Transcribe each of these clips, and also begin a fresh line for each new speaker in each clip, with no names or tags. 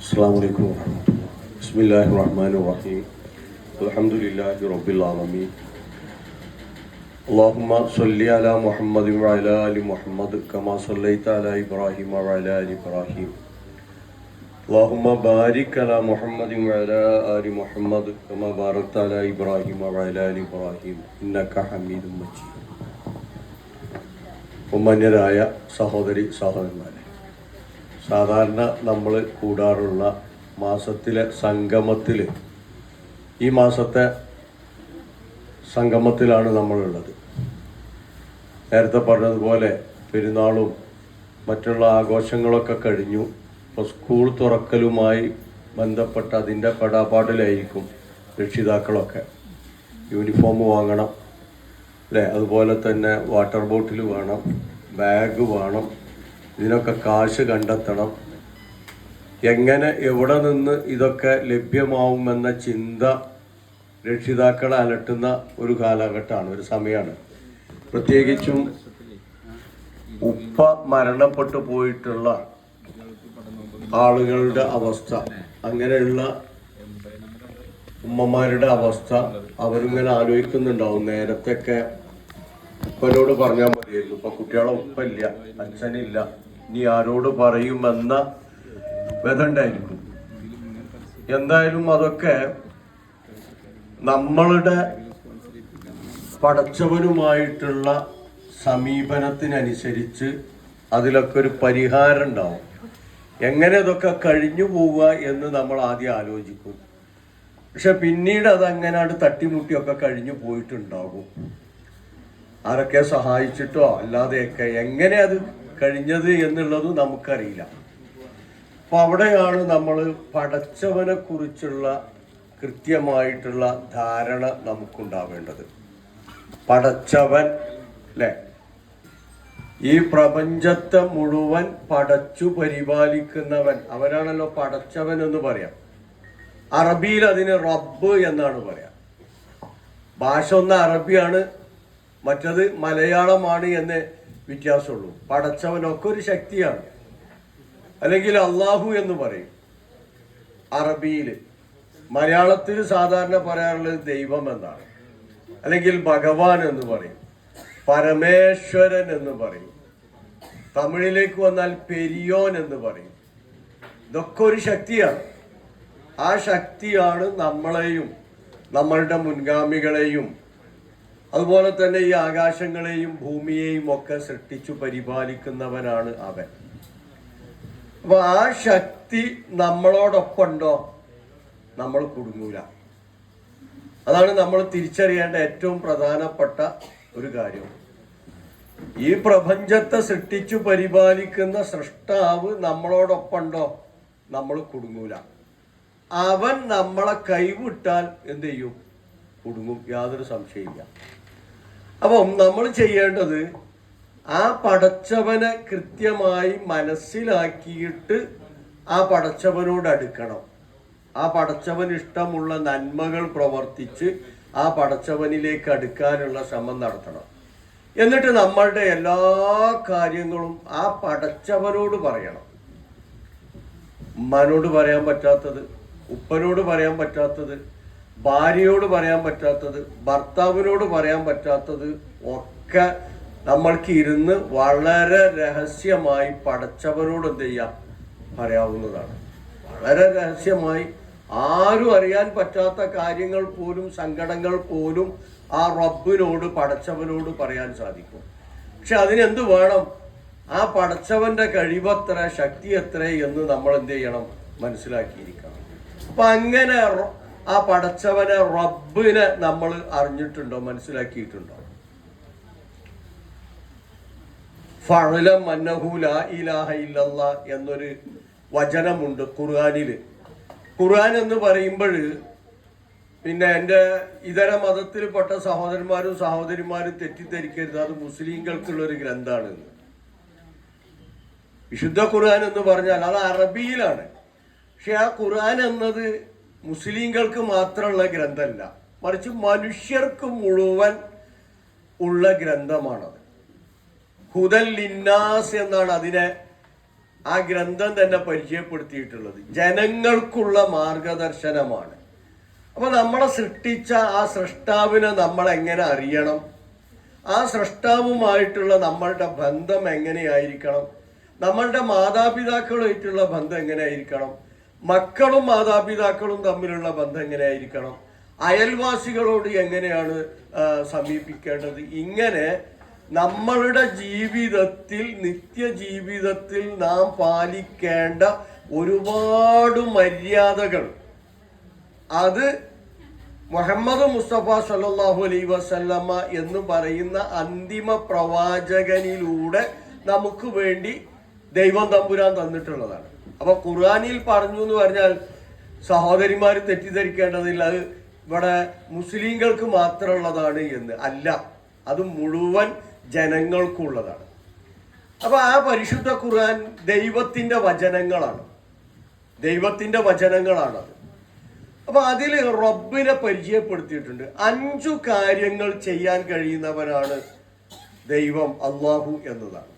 السلام عليكم ورحمة الله. بسم الله الرحمن الرحيم. الحمد لله رب العالمين. اللهم صل على محمد وعلى آل محمد كما صليت على إبراهيم وعلى آل إبراهيم. اللهم بارك على محمد وعلى آل محمد كما باركت على إبراهيم وعلى آل إبراهيم إنك حميد مجيد. ബഹുമാന്യരായ സഹോദരി സഹോദരന്മാരെ, സാധാരണ നമ്മൾ കൂടാറുള്ള മാസത്തിലെ സംഗമത്തിൽ ഈ മാസത്തെ സംഗമത്തിലാണ് നമ്മളുള്ളത്. നേരത്തെ പറഞ്ഞതുപോലെ പെരുന്നാളും മറ്റുള്ള ആഘോഷങ്ങളൊക്കെ കഴിഞ്ഞു. ഇപ്പോൾ സ്കൂൾ തുറക്കലുമായി ബന്ധപ്പെട്ട അതിൻ്റെ പെടാപ്പാടിലായിരിക്കും രക്ഷിതാക്കളൊക്കെ. യൂണിഫോം വാങ്ങണം അല്ലേ, അതുപോലെ തന്നെ വാട്ടർ ബോട്ടിൽ വേണം, ബാഗ് വേണം, ഇതിനൊക്കെ കാശ് കണ്ടെത്തണം. എങ്ങനെ എവിടെ നിന്ന് ഇതൊക്കെ ലഭ്യമാവുമെന്ന ചിന്ത രക്ഷിതാക്കളെ അലട്ടുന്ന ഒരു കാലഘട്ടമാണ്, ഒരു സമയമാണ്. പ്രത്യേകിച്ചും ഉപ്പ മരണപ്പെട്ടു പോയിട്ടുള്ള ആളുകളുടെ അവസ്ഥ, അങ്ങനെയുള്ള ഉമ്മമാരുടെ അവസ്ഥ അവരിങ്ങനെ ആലോചിക്കുന്നുണ്ടാവും. നേരത്തെയൊക്കെ ഉപ്പനോട് പറഞ്ഞാൽ മതിയായിരുന്നു, ഇപ്പൊ കുട്ടികളെ ഉപ്പല്ല, അച്ഛനില്ല, ഇനി ആരോട് പറയുമെന്ന വ്യതണ്ടായിരിക്കും. എന്തായാലും അതൊക്കെ നമ്മളുടെ പടച്ചവനുമായിട്ടുള്ള സമീപനത്തിനനുസരിച്ച് അതിലൊക്കെ ഒരു പരിഹാരം ഉണ്ടാവും. എങ്ങനെ ഇതൊക്കെ കഴിഞ്ഞു പോവുക എന്ന് നമ്മൾ ആദ്യം ആലോചിക്കും. പക്ഷെ പിന്നീട് അതങ്ങനെ തട്ടിമുട്ടിയൊക്കെ കഴിഞ്ഞു പോയിട്ടുണ്ടാകും. ആരൊക്കെ സഹായിച്ചിട്ടോ അല്ലാതെയൊക്കെ എങ്ങനെ അത് കഴിഞ്ഞത് എന്നുള്ളത് നമുക്കറിയില്ല. അപ്പം അവിടെയാണ് നമ്മൾ പടച്ചവനെ കുറിച്ചുള്ള കൃത്യമായിട്ടുള്ള ധാരണ നമുക്കുണ്ടാവേണ്ടത്. പടച്ചവൻ അല്ലേ, ഈ പ്രപഞ്ചത്തെ മുഴുവൻ പടച്ചു പരിപാലിക്കുന്നവൻ, അവനാണല്ലോ പടച്ചവൻ എന്ന് പറയാം. അറബിയിൽ അതിന് റബ്ബ് എന്നാണ് പറയാം. ഭാഷ ഒന്ന് അറബിയാണ്, മറ്റത് മലയാളമാണ് എന്ന് വ്യത്യാസമുള്ളൂ. പടച്ചവനൊക്കെ ഒരു ശക്തിയാണ്. അല്ലെങ്കിൽ അള്ളാഹു എന്ന് പറയും അറബിയിൽ. മലയാളത്തിൽ സാധാരണ പറയാറുള്ളത് ദൈവം എന്നാണ്, അല്ലെങ്കിൽ ഭഗവാൻ എന്ന് പറയും, പരമേശ്വരൻ എന്ന് പറയും. തമിഴിലേക്ക് വന്നാൽ പെരിയോൻ എന്ന് പറയും. ഇതൊക്കെ ഒരു ശക്തിയാണ്. ആ ശക്തിയാണ് നമ്മളെയും നമ്മളുടെ മുൻഗാമികളെയും അതുപോലെ തന്നെ ഈ ആകാശങ്ങളെയും ഭൂമിയെയും ഒക്കെ സൃഷ്ടിച്ചു പരിപാലിക്കുന്നവനാണ് അവൻ. അപ്പൊ ആ ശക്തി നമ്മളോടൊപ്പമുണ്ടോ, നമ്മൾ കുടുങ്ങൂല. അതാണ് നമ്മൾ തിരിച്ചറിയേണ്ട ഏറ്റവും പ്രധാനപ്പെട്ട ഒരു കാര്യം. ഈ പ്രപഞ്ചത്തെ സൃഷ്ടിച്ചു പരിപാലിക്കുന്ന സൃഷ്ടാവ് നമ്മളോടൊപ്പമുണ്ടോ, നമ്മൾ കുടുങ്ങൂല. അവൻ നമ്മളെ കൈവിട്ടാൽ എന്ത് ചെയ്യും, കുടുങ്ങും, യാതൊരു സംശയമില്ല. അപ്പം നമ്മൾ ചെയ്യേണ്ടത് ആ പടച്ചവനെ കൃത്യമായി മനസ്സിലാക്കിയിട്ട് ആ പടച്ചവനോട് അടുക്കണം. ആ പടച്ചവന് ഇഷ്ടമുള്ള നന്മകൾ പ്രവർത്തിച്ച് ആ പടച്ചവനിലേക്ക് അടുക്കാനുള്ള ശ്രമം നടത്തണം. എന്നിട്ട് നമ്മളുടെ എല്ലാ കാര്യങ്ങളും ആ പടച്ചവനോട് പറയണം. ഉമ്മാനോട് പറയാൻ പറ്റാത്തത്, ഉപ്പനോട് പറയാൻ പറ്റാത്തത്, ഭാര്യയോട് പറയാൻ പറ്റാത്തത്, ഭർത്താവിനോട് പറയാൻ പറ്റാത്തത് ഒക്കെ നമ്മൾക്ക് ഇരുന്ന് വളരെ രഹസ്യമായി പടച്ചവനോട് എന്ത് ചെയ്യാം, പറയാവുന്നതാണ്. വളരെ രഹസ്യമായി ആരും അറിയാൻ പറ്റാത്ത കാര്യങ്ങൾ പോലും, സങ്കടങ്ങൾ പോലും ആ റബ്ബിനോട്, പടച്ചവനോട് പറയാൻ സാധിക്കും. പക്ഷെ അതിനെന്ത് വേണം, ആ പടച്ചവന്റെ കഴിവെത്ര, ശക്തി എത്ര എന്ന് നമ്മൾ എന്ത് ചെയ്യണം, മനസ്സിലാക്കിയിരിക്കണം. അപ്പൊ അങ്ങനെ ആ പടച്ചവനെ, റബ്ബിനെ നമ്മൾ അറിഞ്ഞിട്ടുണ്ടോ, മനസ്സിലാക്കിയിട്ടുണ്ടോ? ഫഅലം അന്നഹു ലാ ഇലാഹ ഇല്ലല്ലാഹ് എന്നൊരു വചനമുണ്ട് ഖുർആനില്. ഖുർആൻ എന്ന് പറയുമ്പോൾ പിന്നെ എൻ്റെ ഇതര മതത്തിൽപ്പെട്ട സഹോദരന്മാരും സഹോദരിമാരും തെറ്റിദ്ധരിക്കരുത്, അത് മുസ്ലിങ്ങൾക്കുള്ളൊരു ഗ്രന്ഥമാണ്. വിശുദ്ധ ഖുർആൻ എന്ന് പറഞ്ഞാൽ അത് അറബിയിലാണ്. പക്ഷെ ആ ഖുർആൻ എന്നത് മുസ്ലിങ്ങൾക്ക് മാത്രമുള്ള ഗ്രന്ഥമല്ല, മറിച്ച് മനുഷ്യർക്ക് മുഴുവൻ ഉള്ള ഗ്രന്ഥമാണത്. ഹുദൽ ലിന്നാസ് എന്നാണ് അതിനെ ആ ഗ്രന്ഥം തന്നെ പരിചയപ്പെടുത്തിയിട്ടുള്ളത് ജനങ്ങൾക്കുള്ള മാർഗദർശനമാണ്. അപ്പൊ നമ്മളെ സൃഷ്ടിച്ച ആ സൃഷ്ടാവിനെ നമ്മൾ എങ്ങനെ അറിയണം, ആ സൃഷ്ടാവുമായിട്ടുള്ള നമ്മളുടെ ബന്ധം എങ്ങനെയായിരിക്കണം, നമ്മളുടെ മാതാപിതാക്കളുമായിട്ടുള്ള ബന്ധം എങ്ങനെയായിരിക്കണം, മക്കളും മാതാപിതാക്കളും തമ്മിലുള്ള ബന്ധം എങ്ങനെയായിരിക്കണം, അയൽവാസികളോട് എങ്ങനെയാണ് സമീപിക്കേണ്ടത്, ഇങ്ങനെ നമ്മളുടെ ജീവിതത്തിൽ നിത്യജീവിതത്തിൽ നാം പാലിക്കേണ്ട ഒരുപാട് മര്യാദകൾ അത് മുഹമ്മദ് മുസ്തഫ സല്ലല്ലാഹു അലൈഹി വസല്ലമ എന്ന് പറയുന്ന അന്തിമ പ്രവാചകനിലൂടെ നമുക്ക് വേണ്ടി ദൈവം തമ്പുരാൻ തന്നിട്ടുള്ളതാണ്. അപ്പൊ ഖുർആനിൽ പറഞ്ഞു എന്ന് പറഞ്ഞാൽ സഹോദരിമാർ തെറ്റിദ്ധരിക്കേണ്ടതില്ല, അത് ഇവിടെ മുസ്ലിങ്ങൾക്ക് മാത്രമുള്ളതാണ് എന്ന് അല്ല, അത് മുഴുവൻ ജനങ്ങൾക്കുള്ളതാണ്. അപ്പൊ ആ പരിശുദ്ധ ഖുർആൻ ദൈവത്തിന്റെ വചനങ്ങളാണത്. അപ്പൊ അതിൽ റബ്ബിനെ പരിചയപ്പെടുത്തിയിട്ടുണ്ട്. 5 കാര്യങ്ങൾ ചെയ്യാൻ കഴിയുന്നവനാണ് ദൈവം, അള്ളാഹു എന്നതാണ്.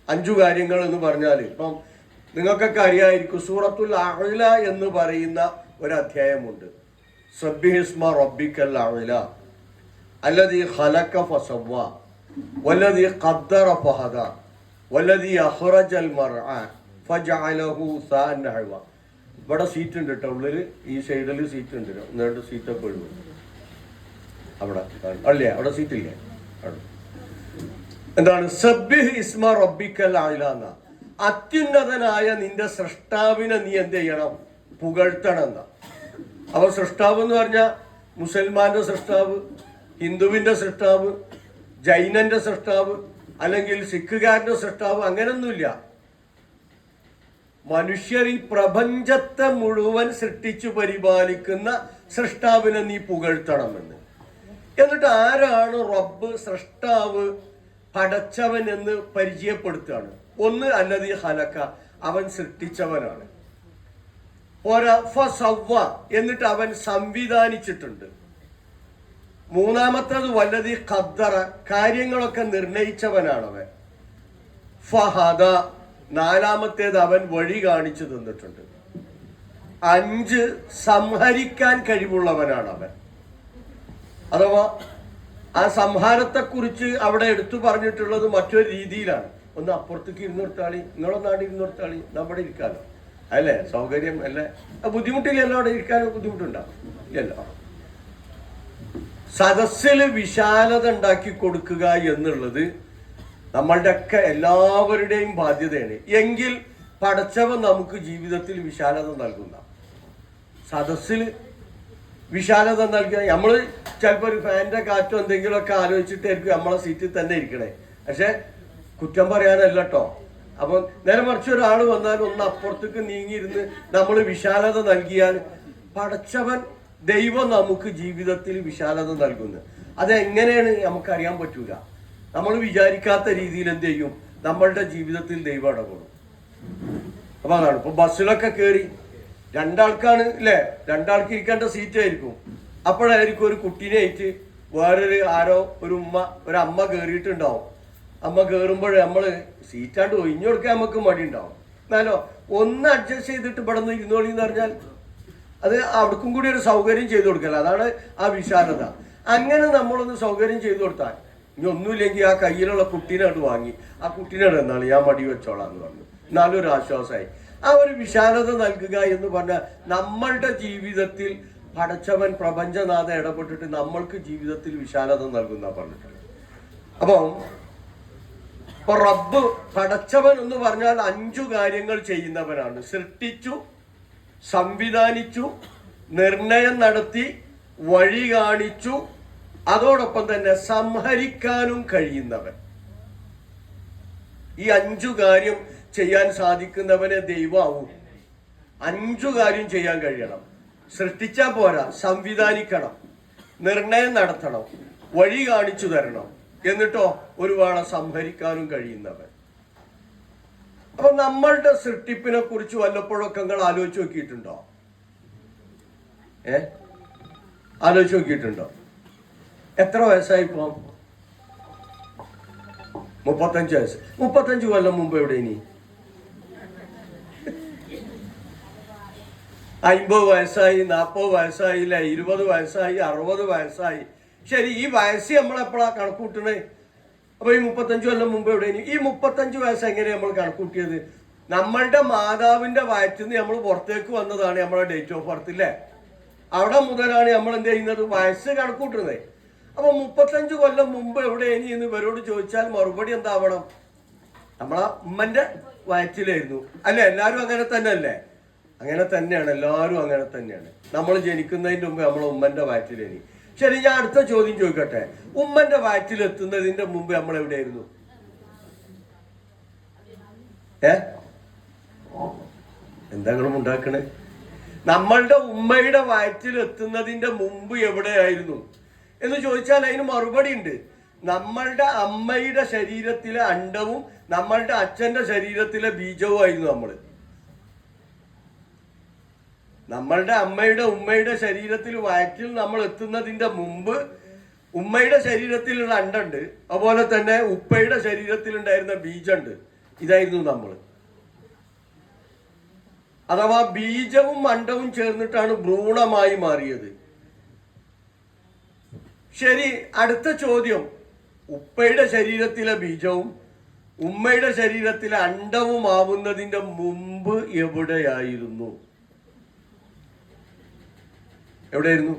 5 കാര്യങ്ങൾ എന്ന് പറഞ്ഞാൽ ഇപ്പം നിങ്ങൾക്കൊക്കെ അറിയായിരിക്കും, സൂറത്തുൽ അഅ്ല എന്ന് പറയുന്ന ഒരു അധ്യായമുണ്ട്. സബ്ബിഹിസ്മ റബ്ബിക്കൽ അഅ്ല അല്ലദീ ഖലഖ ഫസവ്വ വല്ലദീ ഖദ്ദറ ഫഹദ വല്ലദീ അഖ്റജൽ മർഅ ഫജഅലഹു സാഅൻ നഹവ. ഇവിടെ സീറ്റ് ഉണ്ട് കേട്ടോ, ഉള്ളിൽ ഈ സൈഡിൽ സീറ്റ് ഉണ്ട്, 2 സീറ്റൊക്കെ ഒഴിവ്. അവിടെ അല്ലേ, അവിടെ സീറ്റില്ലേ? എന്താണ് സബ്ബിഹ് ഇസ്മ റബ്ബിക്കൽ അഅ്ല എന്ന, അത്യുന്നതനായ നിന്റെ സൃഷ്ടാവിനെ നീ എന്ത് ചെയ്യണം? പുകഴ്ത്തണം എന്ന. അപ്പൊ സൃഷ്ടാവ് എന്ന് പറഞ്ഞാൽ മുസൽമാന്റെ സൃഷ്ടാവ്, ഹിന്ദുവിന്റെ സൃഷ്ടാവ്, ജൈനന്റെ സൃഷ്ടാവ്, അല്ലെങ്കിൽ സിഖുകാരന്റെ സൃഷ്ടാവ്, അങ്ങനൊന്നുമില്ല. മനുഷ്യർ ഈ പ്രപഞ്ചത്തെ മുഴുവൻ സൃഷ്ടിച്ചു പരിപാലിക്കുന്ന സൃഷ്ടാവിനെ നീ പുകഴ്ത്തണമെന്ന്. എന്നിട്ട് ആരാണ് റബ്ബ്, സൃഷ്ടാവ്, പടച്ചവൻ എന്ന് പരിചയപ്പെടുത്തുകയാണ്. ഒന്ന് അല്ലദീ ഖലഖ, അവൻ സൃഷ്ടിച്ചവനാണ്. ഫസവ്വ, എന്നിട്ട് അവൻ സംവിധാനിച്ചിട്ടുണ്ട്. മൂന്നാമത്തേത് വല്ലദീ ഖദ്ദറ, കാര്യങ്ങളൊക്കെ നിർണയിച്ചവനാണ് അവൻ. ഫഹദ, നാലാമത്തേത് അവൻ വഴി കാണിച്ചു തന്നിട്ടുണ്ട്. 5 സംഹരിക്കാൻ കഴിവുള്ളവനാണ് അവൻ. അഥവാ ആ സംഹാരത്തെക്കുറിച്ച് അവിടെ എടുത്തു പറഞ്ഞിട്ടുള്ളത് മറ്റൊരു രീതിയിലാണ്. ഒന്ന് അപ്പുറത്തേക്ക് ഇരുന്നിർത്താളി, നിങ്ങളൊന്നാണ്ട് ഇരുന്നിർത്താളി, നമ്മുടെ ഇരിക്കാലോ, അല്ലേ? സൗകര്യം അല്ലേ? ബുദ്ധിമുട്ടില്ലല്ലോ, അവിടെ ഇരിക്കാനോ ബുദ്ധിമുട്ടുണ്ടാവും ഇല്ലല്ലോ. സദസ്സിൽ വിശാലത ഉണ്ടാക്കി കൊടുക്കുക എന്നുള്ളത് നമ്മളുടെ ഒക്കെ എല്ലാവരുടെയും ബാധ്യതയാണ്. എങ്കിൽ പടച്ചവൻ നമുക്ക് ജീവിതത്തിൽ വിശാലത നൽകുന്ന, സദസ്സിൽ വിശാലത നൽകുക. നമ്മൾ ചിലപ്പോൾ ഒരു ഫാനിന്റെ കാറ്റോ എന്തെങ്കിലുമൊക്കെ ആലോചിച്ചിട്ടായിരിക്കും നമ്മളെ സീറ്റിൽ തന്നെ ഇരിക്കണേ. പക്ഷെ കുറ്റം പറയാനല്ല കേട്ടോ. അപ്പം നേരെ മറിച്ച് ഒരാൾ വന്നാൽ ഒന്ന് അപ്പുറത്തേക്ക് നീങ്ങിയിരുന്ന് നമ്മൾ വിശാലത നൽകിയാൽ പടച്ചവൻ, ദൈവം നമുക്ക് ജീവിതത്തിൽ വിശാലത നൽകുന്നത്. അതെങ്ങനെയാണ് നമുക്കറിയാൻ പറ്റൂല. നമ്മൾ വിചാരിക്കാത്ത രീതിയിൽ എന്ത് ചെയ്യും, നമ്മളുടെ ജീവിതത്തിൽ ദൈവം ഇടപെടും. അപ്പൊ അതാണ്. ഇപ്പൊ ബസ്സിലൊക്കെ കയറി 2 ആൾക്കാണ് അല്ലേ, 2 ആൾക്ക് ഇരിക്കേണ്ട സീറ്റ് ആയിരിക്കും. അപ്പോഴായിരിക്കും ഒരു കുട്ടീനെ ആയിട്ട് വേറൊരു ഒരു അമ്മ കയറിയിട്ടുണ്ടാവും. അമ്മ കയറുമ്പോൾ നമ്മള് സീറ്റാണ്ട് ഒഴിഞ്ഞു കൊടുക്കാൻ നമുക്ക് മടി ഉണ്ടാവും. എന്നാലോ ഒന്ന് അഡ്ജസ്റ്റ് ചെയ്തിട്ട് ഇവിടെ നിന്ന് ഇരുന്നോളി എന്ന് പറഞ്ഞാൽ അത് അവർക്കും കൂടി ഒരു സൗകര്യം ചെയ്തു കൊടുക്കല. അതാണ് ആ വിശാലത. അങ്ങനെ നമ്മളൊന്ന് സൗകര്യം ചെയ്തു കൊടുത്താൽ, ഇനി ഒന്നുമില്ലെങ്കിൽ ആ കയ്യിലുള്ള കുട്ടീനോട് വാങ്ങി ആ കുട്ടീനോട് എന്നാണ് ഞാൻ മടി വെച്ചോളാം എന്ന് പറഞ്ഞു, എന്നാലും ഒരു ആശ്വാസമായി. ആ ഒരു വിശാലത നൽകുക എന്ന് പറഞ്ഞാൽ നമ്മളുടെ ജീവിതത്തിൽ പടച്ചവൻ, പ്രപഞ്ചനാഥ ഇടപെട്ടിട്ട് നമ്മൾക്ക് ജീവിതത്തിൽ വിശാലത നൽകുന്ന പറഞ്ഞിട്ടുണ്ട്. അപ്പം റബ്ബ്, പടച്ചവൻ എന്ന് പറഞ്ഞാൽ 5 കാര്യങ്ങൾ ചെയ്യുന്നവനാണ്. സൃഷ്ടിച്ചു, സംവിധാനിച്ചു, നിർണയം നടത്തി, വഴി കാണിച്ചു, അതോടൊപ്പം തന്നെ സംഹരിക്കാനും കഴിയുന്നവൻ. ഈ 5 കാര്യം ചെയ്യാൻ സാധിക്കുന്നവനെ ദൈവമാവും. 5 കാര്യം ചെയ്യാൻ കഴിയണം. സൃഷ്ടിച്ചാൽ പോരാ, സംവിധാനിക്കണം, നിർണയം നടത്തണം, വഴി കാണിച്ചു തരണം, എന്നിട്ടോ ഒരു വേള സംഹരിക്കാനും കഴിയുന്നവൻ. അപ്പൊ നമ്മളുടെ സൃഷ്ടിപ്പിനെ കുറിച്ച് വല്ലപ്പോഴൊക്കെ നിങ്ങൾ ആലോചിച്ച് നോക്കിയിട്ടുണ്ടോ? ആലോചിച്ച് നോക്കിയിട്ടുണ്ടോ? എത്ര വയസ്സായിപ്പോ? 35 വയസ്സ്. 35 കൊല്ലം മുമ്പ് എവിടെ? ഇനി 50 വയസ്സായി, 40 വയസ്സായില്ല, 20 വയസ്സായി, 60 വയസ്സായി. ശരി, ഈ വയസ്സ് നമ്മളെപ്പോഴാ കണക്കൂട്ടണേ? അപ്പൊ ഈ 35 കൊല്ലം മുമ്പ് എവിടെ? ഈ 35 വയസ്സ് എങ്ങനെയാണ് നമ്മൾ കണക്കൂട്ടിയത്? നമ്മളുടെ മാതാവിന്റെ വയറ്റിൽ നിന്ന് നമ്മൾ പുറത്തേക്ക് വന്നതാണ് നമ്മളെ ഡേറ്റ് ഓഫ് ബർത്ത് ഇല്ലേ? അവിടെ മുതലാണ് നമ്മൾ എന്ത് ചെയ്യുന്നത്? വയസ്സ് കണക്കൂട്ടുന്നത്. അപ്പൊ 35 കൊല്ലം മുമ്പ് എവിടെയാണ് എന്ന് ഇവരോട് ചോദിച്ചാൽ മറുപടി എന്താവണം? നമ്മളെ ഉമ്മന്റെ വയറ്റിലായിരുന്നു അല്ലെ? എല്ലാവരും അങ്ങനെ തന്നെ അല്ലേ? അങ്ങനെ തന്നെയാണ്, എല്ലാവരും അങ്ങനെ തന്നെയാണ്. നമ്മൾ ജനിക്കുന്നതിന്റെ മുമ്പ് നമ്മളെ ഉമ്മന്റെ വയറ്റിലേനി. ശരി, ഞാൻ അടുത്ത ചോദ്യം ചോദിക്കട്ടെ. ഉമ്മന്റെ വയറ്റിലെത്തുന്നതിന്റെ മുമ്പ് നമ്മൾ എവിടെയായിരുന്നു? എന്താ നിങ്ങളും ഉണ്ടാക്കണേ? നമ്മളുടെ ഉമ്മയുടെ വയറ്റിലെത്തുന്നതിന്റെ മുമ്പ് എവിടെയായിരുന്നു എന്ന് ചോദിച്ചാൽ അതിന് മറുപടി ഉണ്ട്. നമ്മളുടെ അമ്മയുടെ ശരീരത്തിലെ അണ്ടവും നമ്മളുടെ അച്ഛന്റെ ശരീരത്തിലെ ബീജവും ആയിരുന്നു നമ്മള്. നമ്മളുടെ അമ്മയുടെ ഉമ്മയുടെ ശരീരത്തിൽ വയറ്റിൽ നമ്മൾ എത്തുന്നതിന്റെ മുമ്പ് ഉമ്മയുടെ ശരീരത്തിലുള്ള അണ്ടുണ്ട്, അതുപോലെ തന്നെ ഉപ്പയുടെ ശരീരത്തിലുണ്ടായിരുന്ന ബീജമുണ്ട്. ഇതായിരുന്നു നമ്മൾ. അഥവാ ബീജവും അണ്ടവും ചേർന്നിട്ടാണ് ഭ്രൂണമായി മാറിയത്. ശരി, അടുത്ത ചോദ്യം. ഉപ്പയുടെ ശരീരത്തിലെ ബീജവും ഉമ്മയുടെ ശരീരത്തിലെ അണ്ടവും ആവുന്നതിന്റെ മുമ്പ് എവിടെയായിരുന്നു? എവിടെയായിരുന്നു?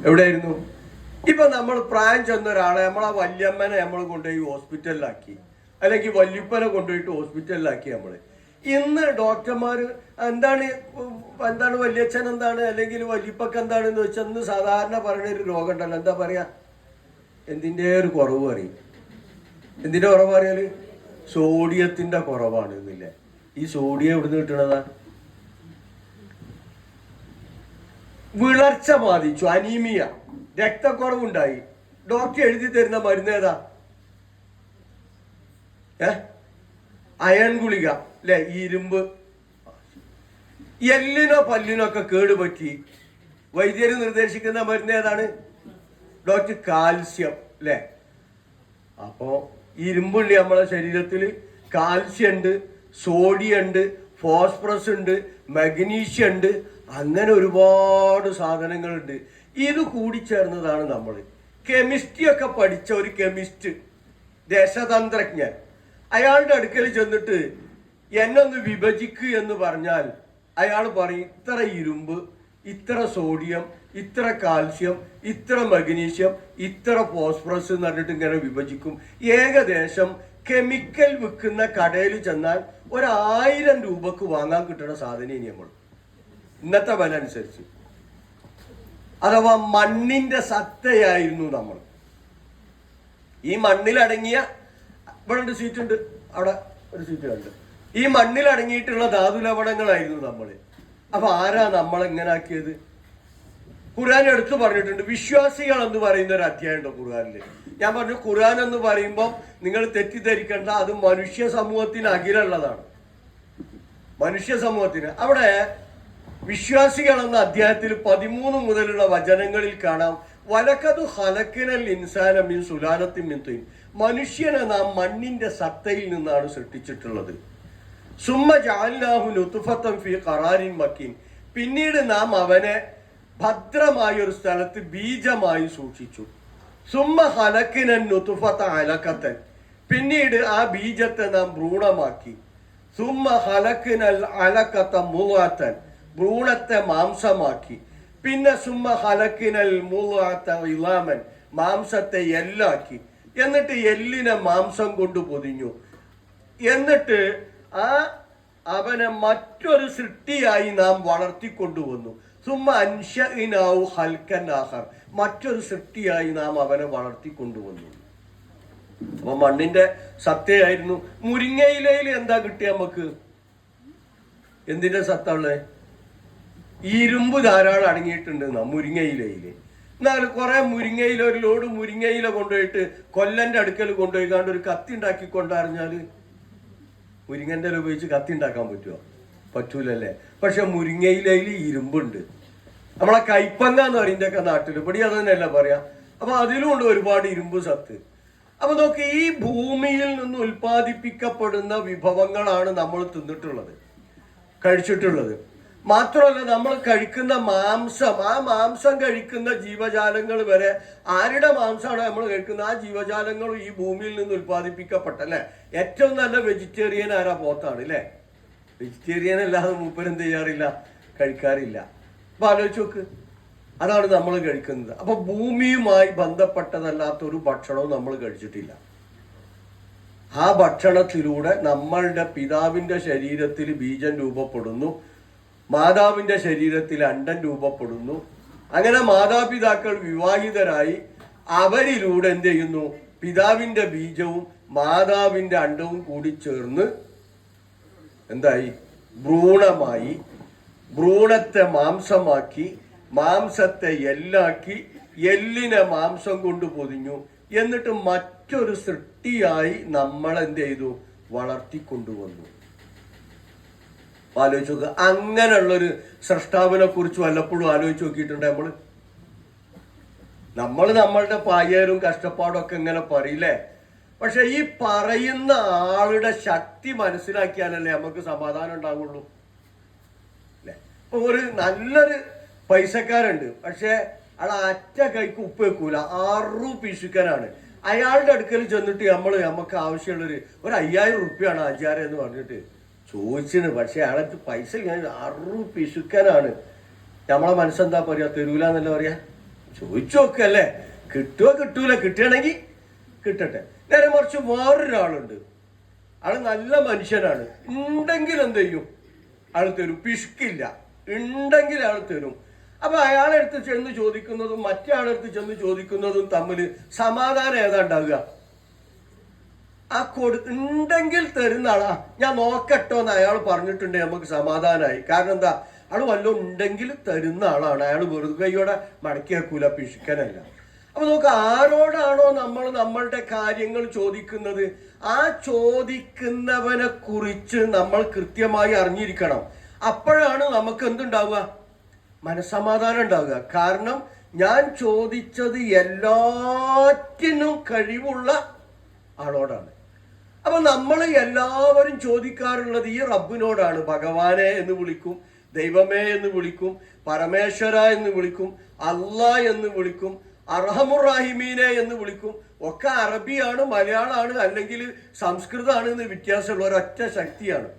എവിടെയായിരുന്നു? ഇപ്പൊ നമ്മൾ പ്രായം ചെന്ന ഒരാളെ നമ്മളെ വല്യമ്മനെ നമ്മൾ കൊണ്ടുപോയി ഹോസ്പിറ്റലിലാക്കി, അല്ലെങ്കിൽ വല്യപ്പനെ കൊണ്ടുപോയിട്ട് ഹോസ്പിറ്റലിലാക്കി. നമ്മൾ ഇന്ന് ഡോക്ടർമാര് എന്താണ് വല്യച്ഛൻ എന്താണ് അല്ലെങ്കിൽ വല്യപ്പക്ക് എന്താണെന്ന് വെച്ചാൽ ഇന്ന് സാധാരണ പറയുന്ന ഒരു രോഗം ഉണ്ടല്ലോ, എന്താ പറയാ? എന്തിൻ്റെ ഒരു കുറവ് പറയും. എന്തിന്റെ കുറവ് പറയാല്? സോഡിയത്തിന്റെ കുറവാണ് എന്നില്ലേ? ഈ സോഡിയം എവിടുന്ന് കിട്ടണതാ? വിളർച്ച ബാധിച്ചു, അനീമിയ, രക്തക്കുറവുണ്ടായി. ഡോക്ടർ എഴുതി തരുന്ന മരുന്ന് ഏതാ? അയൺ ഗുളിക അല്ലെ? ഇരുമ്പ്. എല്ലിനോ പല്ലിനോ ഒക്കെ കേടുപറ്റി വൈദ്യര് നിർദ്ദേശിക്കുന്ന മരുന്ന് ഏതാണ്? ഡോക്ടർ കാൽസ്യം അല്ലെ? അപ്പോ ഇരുമ്പുണ്ട് നമ്മളെ ശരീരത്തിൽ, കാൽസ്യം ഉണ്ട്, സോഡിയം ഉണ്ട്, ഫോസ്ഫറസ് ഉണ്ട്, മഗ്നീഷ്യം ഉണ്ട്, അങ്ങനെ ഒരുപാട് സാധനങ്ങളുണ്ട്. ഇത് കൂടിച്ചേർന്നതാണ് നമ്മൾ. കെമിസ്ട്രി ഒക്കെ പഠിച്ച ഒരു കെമിസ്റ്റ്, രസതന്ത്രജ്ഞൻ, അയാളുടെ അടുക്കൽ ചെന്നിട്ട് എന്നൊന്ന് വിഭജിക്കുക എന്ന് പറഞ്ഞാൽ അയാൾ പറയും ഇത്ര ഇരുമ്പ്, ഇത്ര സോഡിയം, ഇത്ര കാൽസ്യം, ഇത്ര മഗ്നീഷ്യം, ഇത്ര ഫോസ്ഫറസ് എന്ന് പറഞ്ഞിട്ട് ഇങ്ങനെ വിഭജിക്കും. ഏകദേശം കെമിക്കൽ വിൽക്കുന്ന കടയിൽ ചെന്നാൽ 1000 രൂപക്ക് വാങ്ങാൻ കിട്ടുന്ന സാധനം ഇനി നമ്മൾ ഇന്നത്തെ വില അനുസരിച്ച്. അഥവാ മണ്ണിന്റെ സത്തയായിരുന്നു നമ്മൾ. ഈ മണ്ണിലടങ്ങിയ, ഇവിടെ ഒരു സീറ്റ് ഉണ്ട്, അവിടെ ഒരു സീറ്റ് കണ്ട്, ഈ മണ്ണിലടങ്ങിയിട്ടുള്ള ധാതുലവണങ്ങളായിരുന്നു നമ്മൾ. അപ്പൊ ആരാ നമ്മളെങ്ങനെ ആക്കിയത്? ഖുർആൻ എടുത്തു പറഞ്ഞിട്ടുണ്ട്. വിശ്വാസികൾ എന്ന് പറയുന്ന ഒരു അധ്യായം ഉണ്ടോ ഖുർആനില്? ഞാൻ പറഞ്ഞു, ഖുർആൻ എന്ന് പറയുമ്പോൾ നിങ്ങൾ തെറ്റിദ്ധരിക്കേണ്ട, അത് മനുഷ്യ സമൂഹത്തിന് അഖിലുള്ളതാണ്. മനുഷ്യ സമൂഹത്തിന്. അവിടെ വിശ്വാസികൾ എന്ന അധ്യായത്തിൽ 13 മുതലുള്ള വചനങ്ങളിൽ കാണാം, വലക്കതു ഹലക്കിനൽ ഇൻസാന മിൻ സുലാലത്തിൻ മിൻ തീൻ, മനുഷ്യനെ നാം മണ്ണിന്റെ സത്തയിൽ നിന്നാണ് സൃഷ്ടിച്ചിട്ടുള്ളത്. സുമ്മ ജഅൽനാഹു നുത്ഫത്തൻ ഫീ ഖറാരിൻ മക്കീൻ, പിന്നീട് നാം അവനെ ഭദ്രമായ ഒരു സ്ഥലത്ത് ബീജമായി സൂക്ഷിച്ചു. സുമ്മ ഹലക്കിനൻ നുത്ഫത അലഖത്തൻ, പിന്നീട് ആ ബീജത്തെ നാം ഭ്രൂണമാക്കി. സുമ്മ ഹലക്കിനൽ അലഖത മുളഅത്തൻ, ഭ്രൂണത്തെ മാംസമാക്കി. പിന്നെ സുമ്മ ഹലക്കിനൽ മുളഅത ഇളാമൻ, മാംസത്തെ എല്ലാക്കി. എന്നിട്ട് എല്ലിനെ മാംസം കൊണ്ട് പൊതിഞ്ഞു. എന്നിട്ട് അവനെ മറ്റൊരു സൃഷ്ടിയായി നാം വളർത്തിക്കൊണ്ടുവന്നു. സുമ്മ അൻശഇനാഹു ഖൽഖൻ ആഖർ, മറ്റൊരു സൃഷ്ടിയായി നാം അവനെ വളർത്തിക്കൊണ്ടുവന്നു. അപ്പൊ മണ്ണിന്റെ സത്തയായിരുന്നു. മുരിങ്ങയിലയിൽ എന്താ കിട്ടിയ നമുക്ക്? എന്തിന്റെ സത്തുള്ളത്? ഇരുമ്പ് ധാരാളം അടങ്ങിയിട്ടുണ്ട് മുരിങ്ങയിലയില്. എന്നാൽ കുറെ മുരിങ്ങയില, ഒരു ലോഡ് മുരിങ്ങയില കൊണ്ടുപോയിട്ട് കൊല്ലന്റെ അടുക്കൽ കൊണ്ടുപോയി കാണ്ട് ഒരു കത്തി ഉണ്ടാക്കി കൊണ്ടറിഞ്ഞാല് മുരിങ്ങന്റെ ഇല ഉപയോഗിച്ച് കത്തി ഉണ്ടാക്കാൻ പറ്റുമോ? പറ്റൂലല്ലേ. പക്ഷെ മുരിങ്ങയിലയിൽ ഇരുമ്പുണ്ട്. നമ്മളെ കൈപ്പങ്ങ എന്ന് പറയുന്നൊക്കെ നാട്ടിൽ ഇവിടെ അത് തന്നെയല്ല പറയാ. അപ്പൊ അതിലും ഉണ്ട് ഒരുപാട് ഇരുമ്പ് സത്ത്. അപ്പൊ നോക്ക്, ഈ ഭൂമിയിൽ നിന്ന് ഉൽപ്പാദിപ്പിക്കപ്പെടുന്ന വിഭവങ്ങളാണ് നമ്മൾ തിന്നിട്ടുള്ളത്, കഴിച്ചിട്ടുള്ളത്. മാത്രമല്ല, നമ്മൾ കഴിക്കുന്ന മാംസം, ആ മാംസം കഴിക്കുന്ന ജീവജാലങ്ങൾ വരെ ആരുടെ മാംസമാണോ നമ്മൾ കഴിക്കുന്നത്, ആ ജീവജാലങ്ങളും ഈ ഭൂമിയിൽ നിന്ന് ഉൽപ്പാദിപ്പിക്കപ്പെട്ടല്ലേ. ഏറ്റവും നല്ല വെജിറ്റേറിയൻ ആരാ? പോത്താണ് അല്ലേ. വെജിറ്റേറിയൻ അല്ലാതെ മൂപ്പരെന്ത് ചെയ്യാറില്ല, കഴിക്കാറില്ല. അപ്പൊ ആലോചിച്ച് നോക്ക്, അതാണ് നമ്മൾ കഴിക്കുന്നത്. അപ്പൊ ഭൂമിയുമായി ബന്ധപ്പെട്ടതല്ലാത്തൊരു ഭക്ഷണവും നമ്മൾ കഴിച്ചിട്ടില്ല. ആ ഭക്ഷണത്തിലൂടെ നമ്മളുടെ പിതാവിന്റെ ശരീരത്തിൽ ബീജം രൂപപ്പെടുന്നു, മാതാവിന്റെ ശരീരത്തിൽ അണ്ഡം രൂപപ്പെടുന്നു. അങ്ങനെ മാതാപിതാക്കൾ വിവാഹിതരായി അവരിലൂടെ എന്ത് ചെയ്യുന്നു, പിതാവിന്റെ ബീജവും മാതാവിന്റെ അണ്ഡവും കൂടി ചേർന്ന് എന്തായി, ഭ്രൂണമായി. ഭ്രൂണത്തെ മാംസമാക്കി, മാംസത്തെ എല്ലാക്കി, എല്ലിനെ മാംസം കൊണ്ട് പൊതിഞ്ഞു. എന്നിട്ട് മറ്റൊരു സൃഷ്ടിയായി നമ്മൾ എന്ത് ചെയ്തു, വളർത്തിക്കൊണ്ടുവന്നു. ആലോചിച്ച് നോക്കുക. അങ്ങനെയുള്ളൊരു സൃഷ്ടാവിനെ കുറിച്ച് വല്ലപ്പോഴും ആലോചിച്ച് നോക്കിയിട്ടുണ്ട് നമ്മൾ നമ്മളുടെ പായരും കഷ്ടപ്പാടും ഒക്കെ ഇങ്ങനെ പറയില്ലേ. പക്ഷെ ഈ പറയുന്ന ആളുടെ ശക്തി മനസ്സിലാക്കിയാലല്ലേ നമുക്ക് സമാധാനം ഉണ്ടാവുള്ളൂ അല്ലെ. ഇപ്പൊ ഒരു നല്ലൊരു പൈസക്കാരുണ്ട്, പക്ഷെ അയാൾ അറ്റ കൈക്ക് ഉപ്പ് വെക്കൂല, 6 പിശുക്കനാണ്. അയാളുടെ അടുക്കൽ ചെന്നിട്ട് നമുക്ക് ആവശ്യമുള്ളൊരു 5000 റുപ്യാണ് ആചാര എന്ന് പറഞ്ഞിട്ട് ചോദിച്ചിന്. പക്ഷെ അയാൾക്ക് പൈസ 6 പിശുക്കനാണ്. നമ്മളെ മനസ്സെന്താ പറയാ, തരൂല എന്നല്ല പറയാ. ചോദിച്ചു നോക്കല്ലേ, കിട്ടുമോ കിട്ടൂല, കിട്ടുകയാണെങ്കിൽ കിട്ടട്ടെ. നേരെ മറിച്ച് വേറൊരാളുണ്ട്, അയാൾ നല്ല മനുഷ്യനാണ്, ഉണ്ടെങ്കിൽ എന്ത് ചെയ്യും, അയാൾ തരും. പിശുക്കില്ല, ഉണ്ടെങ്കിൽ അയാൾ തരും. അപ്പൊ അയാളെടുത്ത് ചെന്ന് ചോദിക്കുന്നതും മറ്റേ ആളെടുത്ത് ചെന്ന് ചോദിക്കുന്നതും തമ്മിൽ സമാധാനം ഏതാ ഉണ്ടാവുക? ആ ഉണ്ടെങ്കിൽ തരുന്ന ആളാ. ഞാൻ നോക്കട്ടോ എന്ന് അയാൾ പറഞ്ഞിട്ടുണ്ടെങ്കിൽ നമുക്ക് സമാധാനമായി. കാരണം എന്താ, അയാൾ വല്ലതും ഉണ്ടെങ്കിൽ തരുന്ന ആളാണ്. അയാൾ വെറുതെ കൈയോടെ മടക്കി വെക്കൂല, പിശുക്കനല്ല. അപ്പൊ നമുക്ക് ആരോടാണോ നമ്മൾ നമ്മളുടെ കാര്യങ്ങൾ ചോദിക്കുന്നത്, ആ ചോദിക്കുന്നവനെ കുറിച്ച് നമ്മൾ കൃത്യമായി അറിഞ്ഞിരിക്കണം. അപ്പോഴാണ് നമുക്ക് എന്തുണ്ടാവുക, മനസ്സമാധാനം ഉണ്ടാവുക. കാരണം ഞാൻ ചോദിച്ചത് എല്ലാറ്റിനും കഴിവുള്ള ആളോടാണ്. അപ്പൊ നമ്മൾ എല്ലാവരും ചോദിക്കാറുള്ളത് ഈ റബ്ബിനോടാണ്. ഭഗവാനെ എന്ന് വിളിക്കും, ദൈവമേ എന്ന് വിളിക്കും, പരമേശ്വര എന്ന് വിളിക്കും, അല്ലാ എന്ന് വിളിക്കും, അർഹമുറാഹിമീനെ എന്ന് വിളിക്കും. ഒക്കെ അറബിയാണ്, മലയാളമാണ്, അല്ലെങ്കിൽ സംസ്കൃതമാണ് എന്ന് വ്യത്യാസമുള്ള ഒരൊറ്റ ശക്തിയാണ്.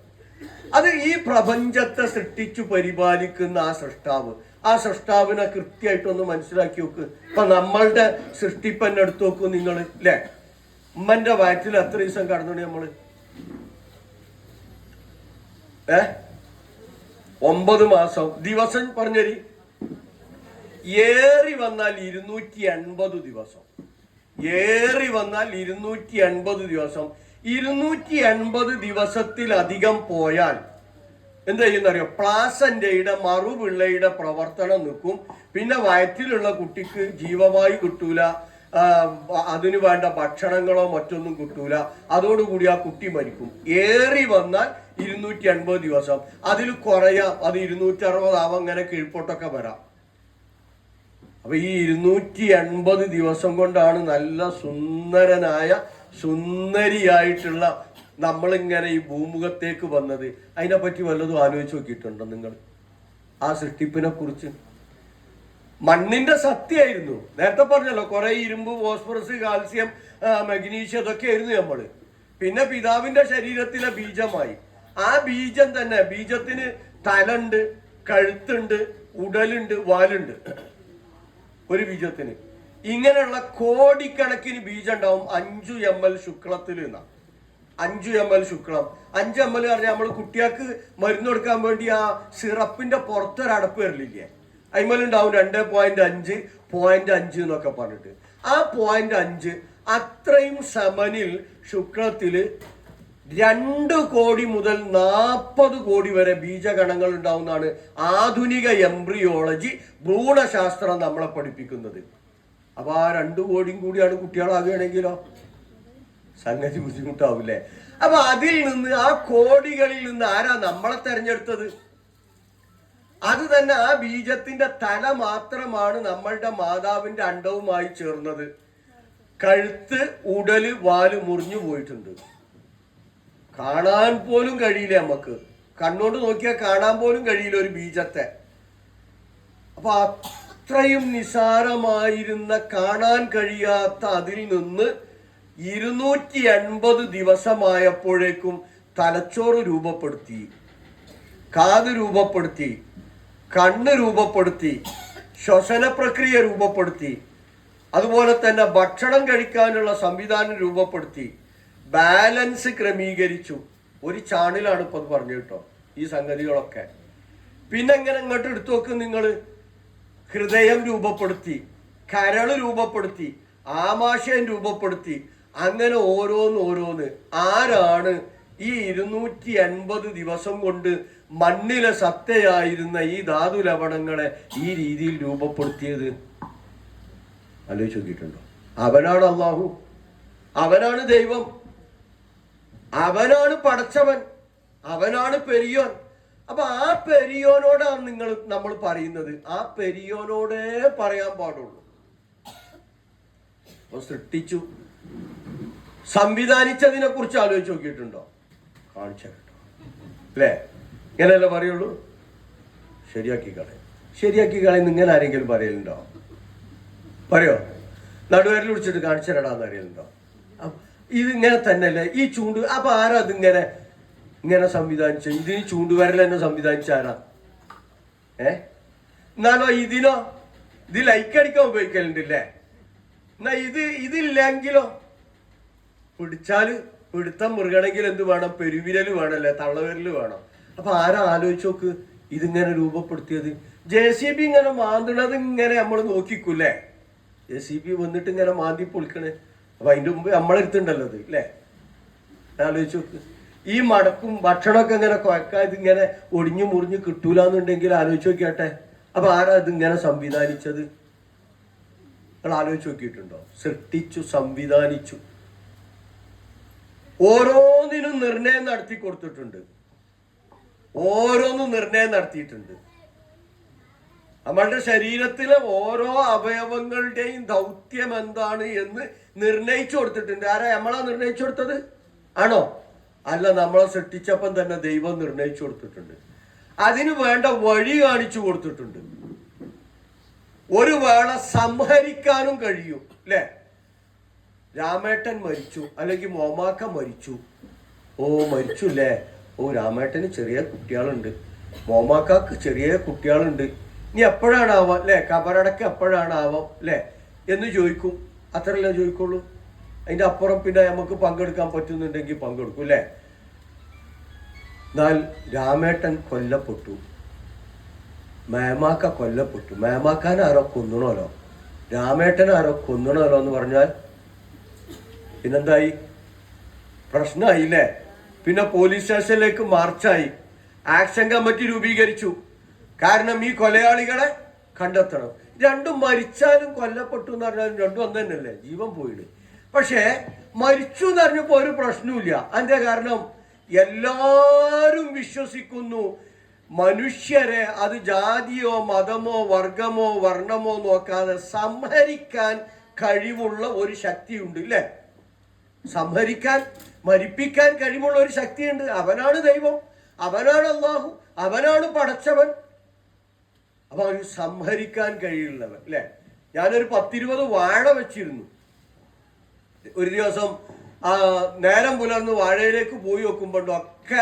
അത് ഈ പ്രപഞ്ചത്തെ സൃഷ്ടിച്ചു പരിപാലിക്കുന്ന ആ സൃഷ്ടാവ്, ആ സൃഷ്ടാവിനെ കൃത്യമായിട്ടൊന്ന് മനസ്സിലാക്കി നോക്ക്. ഇപ്പൊ നമ്മളുടെ സൃഷ്ടിപ്പന്നെ എടുത്തു നോക്കൂ നിങ്ങൾ അല്ലേ. ഉമ്മന്റെ വയറ്റിൽ എത്ര ദിവസം കടന്നു നമ്മള്? 9 മാസം. ദിവസം പറഞ്ഞരി, ഏറി വന്നാൽ 280 ദിവസം. ഏറി വന്നാൽ 280 ദിവസം. 280 ദിവസത്തിലധികം പോയാൽ എന്ത് ചെയ്യുന്നറിയോ, പ്ലാസന്റയുടെ മറുപിള്ളയുടെ പ്രവർത്തനം നിൽക്കും. പിന്നെ വയറ്റിലുള്ള കുട്ടിക്ക് ജീവവായു കിട്ടൂല, അതിനു വേണ്ട ഭക്ഷണങ്ങളോ മറ്റൊന്നും കിട്ടൂല. അതോടുകൂടി ആ കുട്ടി മരിക്കും. ഏറി വന്നാൽ 280 ദിവസം. അതിൽ കുറയാം, അത് 260 ആവാം, അങ്ങനെ കീഴ്പോട്ടൊക്കെ വരാം. അപ്പൊ ഈ 280 ദിവസം കൊണ്ടാണ് നല്ല സുന്ദരനായ സുന്ദരിയായിട്ടുള്ള നമ്മളിങ്ങനെ ഈ ഭൂമുഖത്തേക്ക് വന്നത്. അതിനെപ്പറ്റി വല്ലതും ആലോചിച്ച് നോക്കിയിട്ടുണ്ടോ നിങ്ങൾ? ആ സൃഷ്ടിപ്പിനെ കുറിച്ച്. മണ്ണിന്റെ സത്യമായിരുന്നു. നേരത്തെ പറഞ്ഞല്ലോ, കുറെ ഇരുമ്പ്, ഫോസ്ഫറസ്, കാൽസ്യം, മഗ്നീഷ്യം ഇതൊക്കെ ആയിരുന്നു നമ്മള്. പിന്നെ പിതാവിന്റെ ശരീരത്തിലെ ബീജമായി. ആ ബീജം തന്നെ, ബീജത്തിന് തലണ്ട്, കഴുത്തുണ്ട്, ഉടലുണ്ട്, വാലുണ്ട്. ഒരു ബീജത്തിന് ഇങ്ങനെയുള്ള കോടിക്കണക്കിന് ബീജം ഉണ്ടാവും 5 ml ശുക്ലത്തിൽ നിന്നാണ്. 5 ml ശുക്ലം. 5 ml പറഞ്ഞാൽ നമ്മൾ കുട്ടികൾക്ക് മരുന്ന് കൊടുക്കാൻ വേണ്ടി ആ സിറപ്പിന്റെ പുറത്തൊരടപ്പ് വരലില്ലേ, അതിമേലുണ്ടാവും 2.5, 0.5 എന്നൊക്കെ പറഞ്ഞിട്ട്. ആ 0.5 അത്രയും സമനിൽ ശുക്ലത്തില് 2 കോടി മുതൽ 40 കോടി വരെ ബീജഗണങ്ങൾ ഉണ്ടാവുന്നതാണ് ആധുനിക എംബ്രിയോളജി, ഭ്രൂണശാസ്ത്രം നമ്മളെ പഠിപ്പിക്കുന്നത്. അപ്പൊ ആ 2 കോടിയും കൂടിയാണ് കുട്ടികളാകുകയാണെങ്കിലോ സംഗതി ബുദ്ധിമുട്ടാവില്ലേ? അപ്പൊ അതിൽ നിന്ന്, ആ കോടികളിൽ നിന്ന് ആരാ നമ്മളെ തെരഞ്ഞെടുത്തത്? അത് തന്നെ, ആ ബീജത്തിന്റെ തല മാത്രമാണ് നമ്മളുടെ മാതാവിന്റെ അണ്ഡവുമായി ചേർന്നത്. കഴുത്ത്, ഉടല്, വാല് മുറിഞ്ഞു പോയിട്ടുണ്ട്. കാണാൻ പോലും കഴിയില്ല, നമുക്ക് കണ്ണോണ്ട് നോക്കിയാൽ കാണാൻ പോലും കഴിയില്ല ഒരു ബീജത്തെ. അപ്പൊ അത്രയും നിസാരമായിരുന്ന, കാണാൻ കഴിയാത്ത അതിൽ നിന്ന് 280 ദിവസമായപ്പോഴേക്കും തലച്ചോറ് രൂപപ്പെടുത്തി, കാത് രൂപപ്പെടുത്തി, കണ്ണ് രൂപപ്പെടുത്തി, ശ്വസന പ്രക്രിയ രൂപപ്പെടുത്തി, അതുപോലെ തന്നെ ഭക്ഷണം കഴിക്കാനുള്ള സംവിധാനം രൂപപ്പെടുത്തി, ബാലൻസ് ക്രമീകരിച്ചു. ഒരു ചാണിലാണ് ഇപ്പൊ അത് പറഞ്ഞു കേട്ടോ ഈ സംഗതികളൊക്കെ. പിന്നെ എങ്ങനെ ഇങ്ങോട്ട് എടുത്തു നോക്കും നിങ്ങൾ. ഹൃദയം രൂപപ്പെടുത്തി, കരള് രൂപപ്പെടുത്തി, ആമാശയം രൂപപ്പെടുത്തി, അങ്ങനെ ഓരോന്ന്. ആരാണ് ഈ 280 ദിവസം കൊണ്ട് മണ്ണിലെ സത്തയായിരുന്ന ഈ ധാതു ലവണങ്ങളെ ഈ രീതിയിൽ രൂപപ്പെടുത്തിയത്? ആലോചിച്ച് നോക്കിയിട്ടുണ്ടോ? അവനാണ് അള്ളാഹു, അവനാണ് ദൈവം, അവനാണ് പടച്ചവൻ, അവനാണ് പെരിയോൻ. അപ്പൊ ആ പെരിയോനോടാണ് നമ്മൾ പറയുന്നത്. ആ പെരിയോനോടേ പറയാൻ പാടുള്ളൂ. സൃഷ്ടിച്ചു, സംവിധാനിച്ചതിനെ കുറിച്ച് ആലോചിച്ച് നോക്കിയിട്ടുണ്ടോ? കാണിച്ചു കേട്ടോ, അല്ലേ? ഇങ്ങനെയല്ലേ പറയുള്ളൂ. ശരിയാക്കി കളയുന്നു ഇങ്ങനെ ആരെങ്കിലും പറയലുണ്ടോ? പറയോ? നടുവേരിൽ വിളിച്ചിട്ട് കാണിച്ചു തരടാന്ന് അറിയലുണ്ടോ? ഇതിങ്ങനെ തന്നെയല്ലേ ഈ ചൂണ്ട്? അപ്പൊ ആരാ ഇങ്ങനെ സംവിധാനിച്ച? ഇതിന് ചൂണ്ടുവരൽ തന്നെ സംവിധാനിച്ച ആരാ? എന്നാലോ ഇത് ലൈക്ക് അടിക്കാൻ ഉപയോഗിക്കലുണ്ടല്ലേ? എന്നാ ഇതില്ലെങ്കിലോ? പിടുത്തം മുറുകണമെങ്കിൽ എന്ത് വേണം? പെരുവിരൽ വേണമല്ലേ, തള്ളവിരൽ വേണം. അപ്പൊ ആരാ? ആലോചിച്ച് നോക്ക് ഇതിങ്ങനെ രൂപപ്പെടുത്തിയത്. JCB ഇങ്ങനെ മാന്തണത് ഇങ്ങനെ നമ്മൾ നോക്കിക്കൂല്ലേ? JCB വന്നിട്ട് ഇങ്ങനെ മാന്തി പൊളിക്കണേ. അപ്പൊ അതിന്റെ മുമ്പ് നമ്മളെടുത്തുണ്ടല്ലോ അത്, അല്ലേ? ആലോചിച്ച് നോക്ക്. ഈ മടക്കും ഭക്ഷണമൊക്കെ ഇങ്ങനെ കുഴക്കാതെ ഇങ്ങനെ ഒടിഞ്ഞു മുറിഞ്ഞ് കിട്ടൂലെന്നുണ്ടെങ്കിൽ ആലോചിച്ച് നോക്കിയാട്ടെ. അപ്പൊ ആരാ ഇതിങ്ങനെ സംവിധാനിച്ചത്? നിങ്ങൾ ആലോചിച്ച് നോക്കിയിട്ടുണ്ടോ? സൃഷ്ടിച്ചു, സംവിധാനിച്ചു, ഓരോന്നിനും നിർണയം നടത്തി കൊടുത്തിട്ടുണ്ട്, ഓരോന്നും നിർണയം നടത്തിയിട്ടുണ്ട്. നമ്മളുടെ ശരീരത്തിലെ ഓരോ അവയവങ്ങളുടെയും ദൗത്യം എന്താണ് എന്ന് നിർണയിച്ചു കൊടുത്തിട്ടുണ്ട്. ആരാ? നമ്മളാ നിർണയിച്ചു കൊടുത്തത്? ആണോ? അല്ല, നമ്മളെ സൃഷ്ടിച്ചപ്പം തന്നെ ദൈവം നിർണയിച്ചു കൊടുത്തിട്ടുണ്ട്. അതിന് വേണ്ട വഴി കാണിച്ചു കൊടുത്തിട്ടുണ്ട്. ഒരു വേള സംഹരിക്കാനും കഴിയും, അല്ലേ? രാമേട്ടൻ മരിച്ചു, അല്ലെങ്കിൽ മോമാക്ക മരിച്ചു. ഓ മരിച്ചു അല്ലേ? ഓ രാമേട്ടന് ചെറിയ കുട്ടികളുണ്ട്, മോമാക്കാക്ക് ചെറിയ കുട്ടികളുണ്ട്, ഇനി എപ്പോഴാണാവാം അല്ലേ? കബറടക്കം എപ്പോഴാണാവാം അല്ലേ എന്ന് ചോദിക്കും. അത്രയല്ലേ ചോദിക്കുള്ളൂ. അതിൻ്റെ അപ്പുറം പിന്നെ നമുക്ക് പങ്കെടുക്കാൻ പറ്റുന്നുണ്ടെങ്കിൽ പങ്കെടുക്കും, അല്ലേ? എന്നാൽ രാമേട്ടൻ കൊല്ലപ്പെട്ടു, മേമാക്ക കൊല്ലപ്പെട്ടു. മേമാക്കാൻ ആരോ കൊന്നണമല്ലോ, രാമേട്ടൻ ആരോ കൊന്നണമല്ലോ എന്ന് പറഞ്ഞാൽ പിന്നെന്തായി? പ്രശ്നമായില്ലേ? പിന്നെ പോലീസ് സ്റ്റേഷനിലേക്ക് മാർച്ചായി, ആക്ഷൻ കമ്മിറ്റി രൂപീകരിച്ചു. കാരണം ഈ കൊലയാളികളെ കണ്ടെത്തണം. രണ്ടും മരിച്ചാലും കൊല്ലപ്പെട്ടു എന്ന് പറഞ്ഞാലും രണ്ടും ഒന്ന് തന്നെയല്ലേ? ജീവൻ പോയിട്. പക്ഷേ മരിച്ചു എന്ന് പറഞ്ഞപ്പോൾ ഒരു പ്രശ്നമില്ല. അതിന്റെ കാരണം എല്ലാവരും വിശ്വസിക്കുന്നു മനുഷ്യരെ, അത് ജാതിയോ മതമോ വർഗമോ വർണ്ണമോ നോക്കാതെ സംഹരിക്കാൻ കഴിവുള്ള ഒരു ശക്തിയുണ്ട്, ഇല്ലേ? സംഹരിക്കാൻ, മരിപ്പിക്കാൻ കഴിവുള്ള ഒരു ശക്തിയുണ്ട്. അവനാണ് ദൈവം, അവനാണ് അള്ളാഹു, അവനാണ് പടച്ചവൻ. അപ്പൊ അവന് സംഹരിക്കാൻ കഴിയുള്ളവൻ, അല്ലെ? ഞാനൊരു 10-20 വാഴ വെച്ചിരുന്നു. ഒരു ദിവസം നേരം പുലർന്ന് വാഴയിലേക്ക് പോയി നോക്കുമ്പോൾ ഒക്കെ